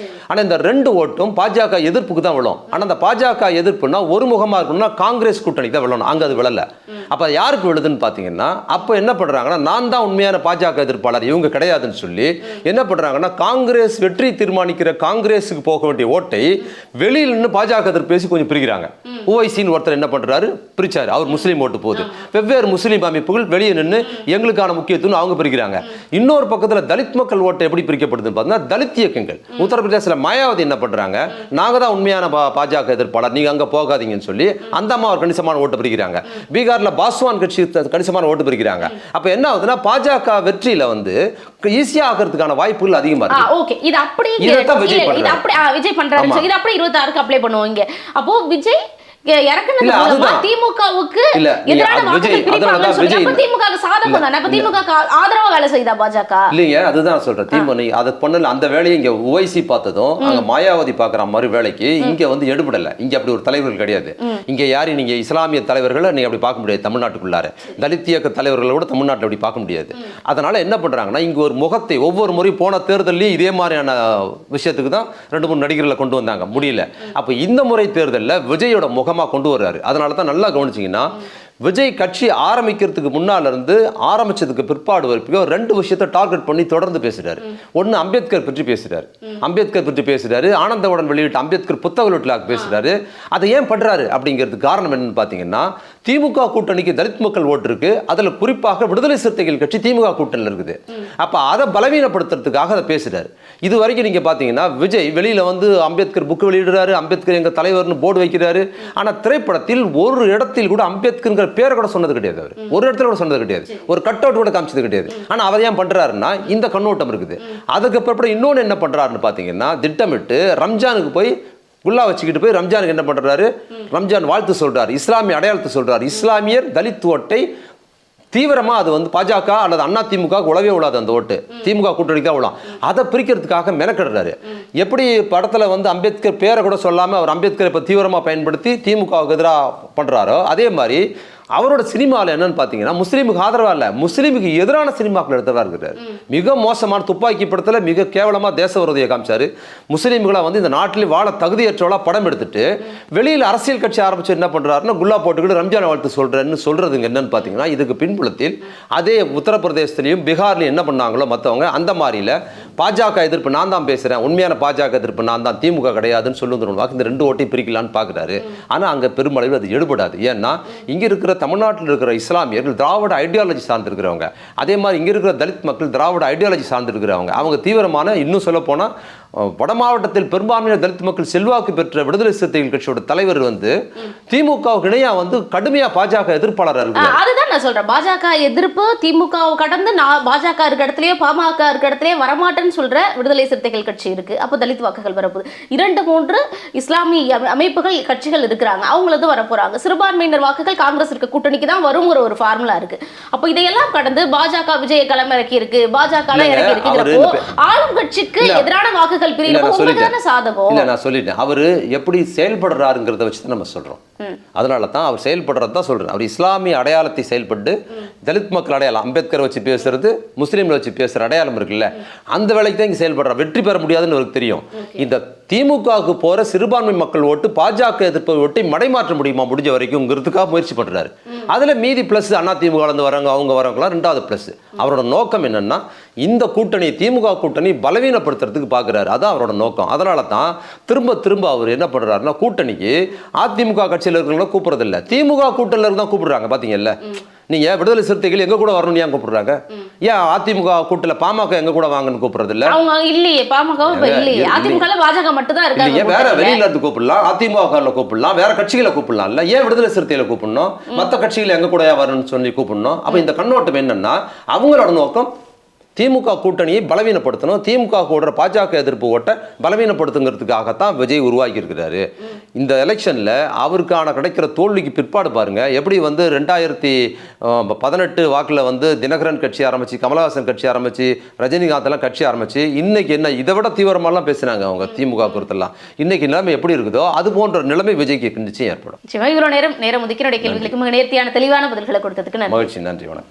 Speaker 2: ஆனால் இந்த 2 ஓட்டும் பாஜக எதிர்ப்புக்கு தான் விழும். ஆனால் அந்த பாஜக எதிர்ப்புனா ஒரு முகமாக இருக்கணும்னா காங்கிரஸ் கூட்டணி தான் விழணும். அங்கே அது விழலை. அப்போ யாருக்கு விழுதுன்னு பார்த்தீங்கன்னா, அப்போ என்ன பண்ணுறாங்கன்னா, நான் தான் உண்மையான பாஜக எதிர்ப்பாளர், இவங்க கிடையாதுன்னு சொல்லி என்ன பண்ணுறாங்கன்னா, காங்கிரஸ் வெற்றி தீர்மானிக்கிற காங்கிரஸுக்கு போக வேண்டிய ஓட்டை வெளியில் நின்று பாஜக எதிர்ப்பு பேசி கொஞ்சம் பிரிக்கிறாங்க. ஓவைசின்னு ஒருத்தர் என்ன பண்ணுறாரு, பிரிச்சாரு. அவர் முஸ்லீம் ஓட்டு போகுது. வெவ்வேறு முஸ்லீம் அமைப்புகள் வெளியே நின்று எங்களுக்கான முக்கியத்துவம் அவங்க பிரிக்கிறாங்க. இன்னொரு பக்கத்தில் தலித் மக்கள் ஓட்டு எப்படி பிரிக்கப்படுதுன்னு பார்த்தீங்கன்னா, தலித் இயக்கங்கள் உத்தரப்பிரதேசத்தில் மாயாவதி என்ன பண்றாங்க, நாங்க தான் உண்மையான பாஜக எதிர்ப்பாளர், நீங்க அங்க போகாதீங்கன்னு சொல்லி அந்த அம்மா ஒரு கணிசமான ஓட்டு பிரிக்கிறாங்க. பீகார்ல பாஸ்வான் கட்சி கணிசமான ஓட்டு பிரிக்கிறாங்க. அப்ப என்ன ஆகுதுன்னா, பாஜக வெற்றியில வந்து ஈஸியா ஆகிறதுக்கான வாய்ப்புகள் அதிகமா இருக்கு.
Speaker 1: ஓகே, இது அப்படி விஜய் பண்றாரு. இது அப்படி 26க்கு அப்ளை பண்ணுவாங்க. அப்போ விஜய் திமுகவுக்கு ஆதரவா வேலை செய்தா பாஜக இல்லைங்க. அதுதான் சொல்றேன். திமுக அதை பண்ணல. அந்த வேலையை இங்க ஓவைசி பார்த்ததும் அங்க மாயாவதி பாக்குற மாதிரி வேலைக்கு இங்க வந்து எடுபடல. இங்க அப்படி ஒரு தலைவர்கள் கிடையாது. இங்க யாரையும் நீங்க இஸ்லாமிய தலைவர்களை நீங்க அப்படி பார்க்க முடியாது. தமிழ்நாட்டுக்குள்ளார தலித் இயக்க தலைவர்களை கூட தமிழ்நாட்டில் அப்படி பார்க்க முடியாது. அதனால என்ன பண்றாங்கன்னா, இங்க ஒரு முகத்தை ஒவ்வொரு முறையும் போன தேர்தலையும் இதே மாதிரியான விஷயத்துக்கு தான் 2-3 நடிகர்களை கொண்டு வந்தாங்க, முடியல. அப்ப இந்த முறை தேர்தலில் விஜயோட முகமா கொண்டு வர்றாரு. அதனால தான் நல்லா கவனிச்சீங்கன்னா, விஜய் கட்சி ஆரம்பிக்கிறதுக்கு முன்னால இருந்து ஆரம்பிச்சதுக்கு பிற்பாடு வரைக்கும் 2 விஷயத்தை டார்கெட் பண்ணி தொடர்ந்து பேசுறாரு. ஒன்னு அம்பேத்கர் பற்றி பேசுறாரு, ஆனந்தவுடன் வெளியிட்ட அம்பேத்கர் புத்தக வெளியீட்டுல பேசுறாரு. அதை ஏன் பண்றாரு அப்படிங்கிறதுக்கு காரணம் என்னன்னு பாத்தீங்கன்னா, திமுக கூட்டணிக்கு தலித் மக்கள் ஓட்டு இருக்கு. அதுல குறிப்பாக விடுதலை சிறுத்தைகள் கட்சி திமுக கூட்டணியில் இருக்குது. அப்ப அதை பலவீனப்படுத்துறதுக்காக அதை பேசுறாரு. இது வரைக்கும் நீங்க பாத்தீங்கன்னா, விஜய் வெளியில வந்து அம்பேத்கர் புக் வெளியிடுறாரு, அம்பேத்கர் எங்க தலைவர்னு போர்டு வைக்கிறாரு. ஆனா திரைப்படத்தில் ஒரு இடத்தில் கூட அம்பேத்கர் பேரை கூட சொன்னது கிடையாது. அவர் ஒரு இடத்துல கூட சொன்னது கிடையாது. ஒரு கட் அவுட் கூட காமிச்சது கிடையாது. ஆனா அவர் ஏன் பண்றாருன்னா, இந்த கண்ணோட்டம் இருக்குது. அதுக்கப்புறம் இன்னொன்னு என்ன பண்றாருன்னு பாத்தீங்கன்னா, திட்டமிட்டு ரம்ஜானுக்கு போய் குல்லா வச்சுக்கிட்டு போய் ரம்ஜானுக்கு என்ன பண்றாரு, ரம்ஜான் வாழ்த்து சொல்றாரு, இஸ்லாமிய அடையாளத்தை சொல்றாரு. இஸ்லாமியர் தலித் ஓட்டை தீவிரமா அது வந்து பாஜக அல்லது அண்ணா திமுக உழவே விடாது. அந்த ஓட்டு திமுக கூட்டணி தான் விழாம். அதை பிரிக்கிறதுக்காக மெனக்கிடுறாரு. எப்படி படத்துல வந்து அம்பேத்கர் பேரை கூட சொல்லாம அவர் அம்பேத்கரை இப்ப தீவிரமா பயன்படுத்தி திமுகவுக்கு எதிராக பண்றாரோ, அதே மாதிரி அவரோட சினிமாவில் என்னன்னு பார்த்தீங்கன்னா, முஸ்லீமுக்கு ஆதரவா இல்லை, முஸ்லீமுக்கு எதிரான சினிமாக்கள் எடுத்தவா இருக்கிறார். மிக மோசமான துப்பாக்கி படத்தில் மிக கேவலமாக தேச விரோதியை காமிச்சாரு. முஸ்லீம்களை வந்து இந்த நாட்டில் வாழ தகுதியற்றவளா படம் எடுத்துட்டு வெளியில் அரசியல் கட்சி ஆரம்பிச்சு என்ன பண்றாருன்னா, குல்லா போட்டுக்கிட்டு ரம்ஜான் வாழ்த்து சொல்றதுங்க என்னன்னு பார்த்தீங்கன்னா, இதுக்கு பின்புலத்தில் அதே உத்தரப்பிரதேசத்திலையும் பீகார்லையும் என்ன பண்ணாங்களோ மற்றவங்க அந்த மாதிரில பாஜக எதிர்ப்பு நான் தான் பேசுறேன், உண்மையான பாஜக எதிர்ப்பு நான் தான், திமுக கிடையாதுன்னு சொல்லுவாங்க. இந்த 2 ஓட்டையும் பிரிக்கலான்னு பார்க்குறாரு. ஆனால் அங்கே பெருமளவில் அது எடுபடாது. ஏன்னா இங்கே இருக்கிற தமிழ்நாட்டில் இருக்கிற இஸ்லாமியர்கள் திராவிட ஐடியாலஜி சார்ந்திருக்கிறவங்க, அதே மாதிரி இங்கே இருக்கிற தலித் மக்கள் திராவிட ஐடியாலஜி சார்ந்திருக்கிறவங்க. அவங்க தீவிரமான, இன்னும் சொல்ல போனால் வட மாவட்டத்தில் பெரும்பான்மையான தலித் மக்கள் செல்வாக்கு பெற்ற விடுதலை சிறுத்தைகள் கட்சியோட தலைவர் வந்து திமுகவுக்கு இணையா வந்து கடுமையா பாஜக எதிர்ப்பாளராக இருக்கு. அதுதான் நான் சொல்றேன். பாஜக எதிர்ப்பு திமுகவை கடந்து பாஜக இருக்க இடத்துலயே பாமக இருக்க இடத்துலயே வரமாட்டேன்னு சொல்ற விடுதலை சிறுத்தைகள் கட்சி இருக்கு. அப்போ தலித் வாக்குகள் வரப்போகுது. 2-3 இஸ்லாமிய அமைப்புகள் கட்சிகள் இருக்கிறாங்க, அவங்களது வரப்போறாங்க. சிறுபான்மையினர் வாக்குகள் காங்கிரஸ் இருக்க கூட்டணிக்கு தான் வருங்கிற ஒரு ஃபார்முலா இருக்கு. அப்போ இதையெல்லாம் கடந்து பாஜக விஜய களம் இறக்கி இருக்கு, பாஜக இறக்கி இருக்கு. ஆளும் கட்சிக்கு எதிரான வாக்கு வாக்குகள் பிரியும் உங்களுக்கு சாதகம்.
Speaker 2: இல்ல நான் சொல்லிட்டேன், அவரு எப்படி செயல்படுறாருங்கிறத வச்சு தான் நம்ம சொல்றோம். அதனால தான் அவர் செயல்படுறது தான் சொல்றேன். அவர் இஸ்லாமிய அடையாளத்தை செயல்பட்டு தலித் மக்கள் அடையாளம், அம்பேத்கரை வச்சு பேசுறது, முஸ்லீம்களை வச்சு பேசுற அடையாளம் இருக்குல்ல, அந்த வேலைக்கு தான் இங்க செயல்படுறார். வெற்றி பெற முடியாதுன்னு அவருக்கு தெரியும். இந்த திமுகவுக்கு போற சிறுபான்மை மக்கள் ஓட்டு பாஜக எதிர்ப்பை ஓட்டி மடைமாற்ற முடியுமா முடிஞ்ச வரைக்கும்ங்கிறதுக்காக முயற்சி பண்றாரு. அதுல மீதி பிளஸ் அதிமுக வரவங்க அவங்க வரவங்களாம் ரெண்டாவது பிளஸ். அவரோட நோக்கம் என்னன்னா இந்த கூட்டணி, திமுக கூட்டணி பலவீனப்படுத்துறதுக்கு பாக்குறாரு. அதான் அவரோட நோக்கம். அதனால தான் திரும்ப திரும்ப அவர் என்ன பண்றாருன்னா, கூட்டணிக்கு அதிமுக கட்சியில் இருக்கிறவங்கள கூப்பிடுறது இல்ல, திமுக கூட்டணியில் தான் கூப்பிடுறாங்க. பாத்தீங்கல்ல, நீங்க விடுதலை சிறுத்தைகள் எங்க கூட வரணும்னு ஏன் கூப்பிடுறாங்க? ஏன் அதிமுக கூட்டல பாமக எங்க கூட வாங்கன்னு கூப்பிடுறது இல்ல?
Speaker 1: அவங்க இல்லையே, பாமக இல்லையே, அதிமுக பாஜக மட்டும் தான் இருக்காங்க.
Speaker 2: வேற வெளியில இருந்து கூப்பிடலாம், அதிமுக கூப்பிடலாம், வேற கட்சிகளை கூப்பிடலாம் இல்ல, ஏன் விடுதலை சிறுத்தைகளை கூப்பிடணும்? மத்த கட்சிகளை எங்க கூட வரணும்னு சொல்லி கூப்பிடணும். அப்ப இந்த கண்ணோட்டம் என்னன்னா, அவங்களோட நோக்கம் திமுக கூட்டணியை பலவீனப்படுத்தணும், திமுக கூட பாஜக எதிர்ப்பு ஓட்ட பலவீனப்படுத்துங்கிறதுக்காகத்தான் விஜய் உருவாக்கி இருக்கிறாரு. இந்த எலெக்ஷன்ல அவருக்கான கிடைக்கிற தோல்விக்கு பிற்பாடு பாருங்க, எப்படி 2018 வாக்குல தினகரன் கட்சி ஆரம்பிச்சு, கமலஹாசன் கட்சி ஆரம்பிச்சு, ரஜினிகாந்த் எல்லாம் கட்சி ஆரம்பிச்சு, இன்னைக்கு என்ன இதை விட தீவிரமாலாம் பேசினாங்க அவங்க திமுக குறித்தெல்லாம். இன்னைக்கு நிலைமை எப்படி இருக்குதோ அது போன்ற நிலைமை விஜய்க்கு நிச்சயம் ஏற்படும்.
Speaker 1: இவ்வளவு நேரம் ஒதுக்கி கேள்விகளுக்கு மிக நேர்த்தியான தெளிவான பதில்களை கொடுத்ததுக்கு
Speaker 2: மகிழ்ச்சி. நன்றி, வணக்கம்.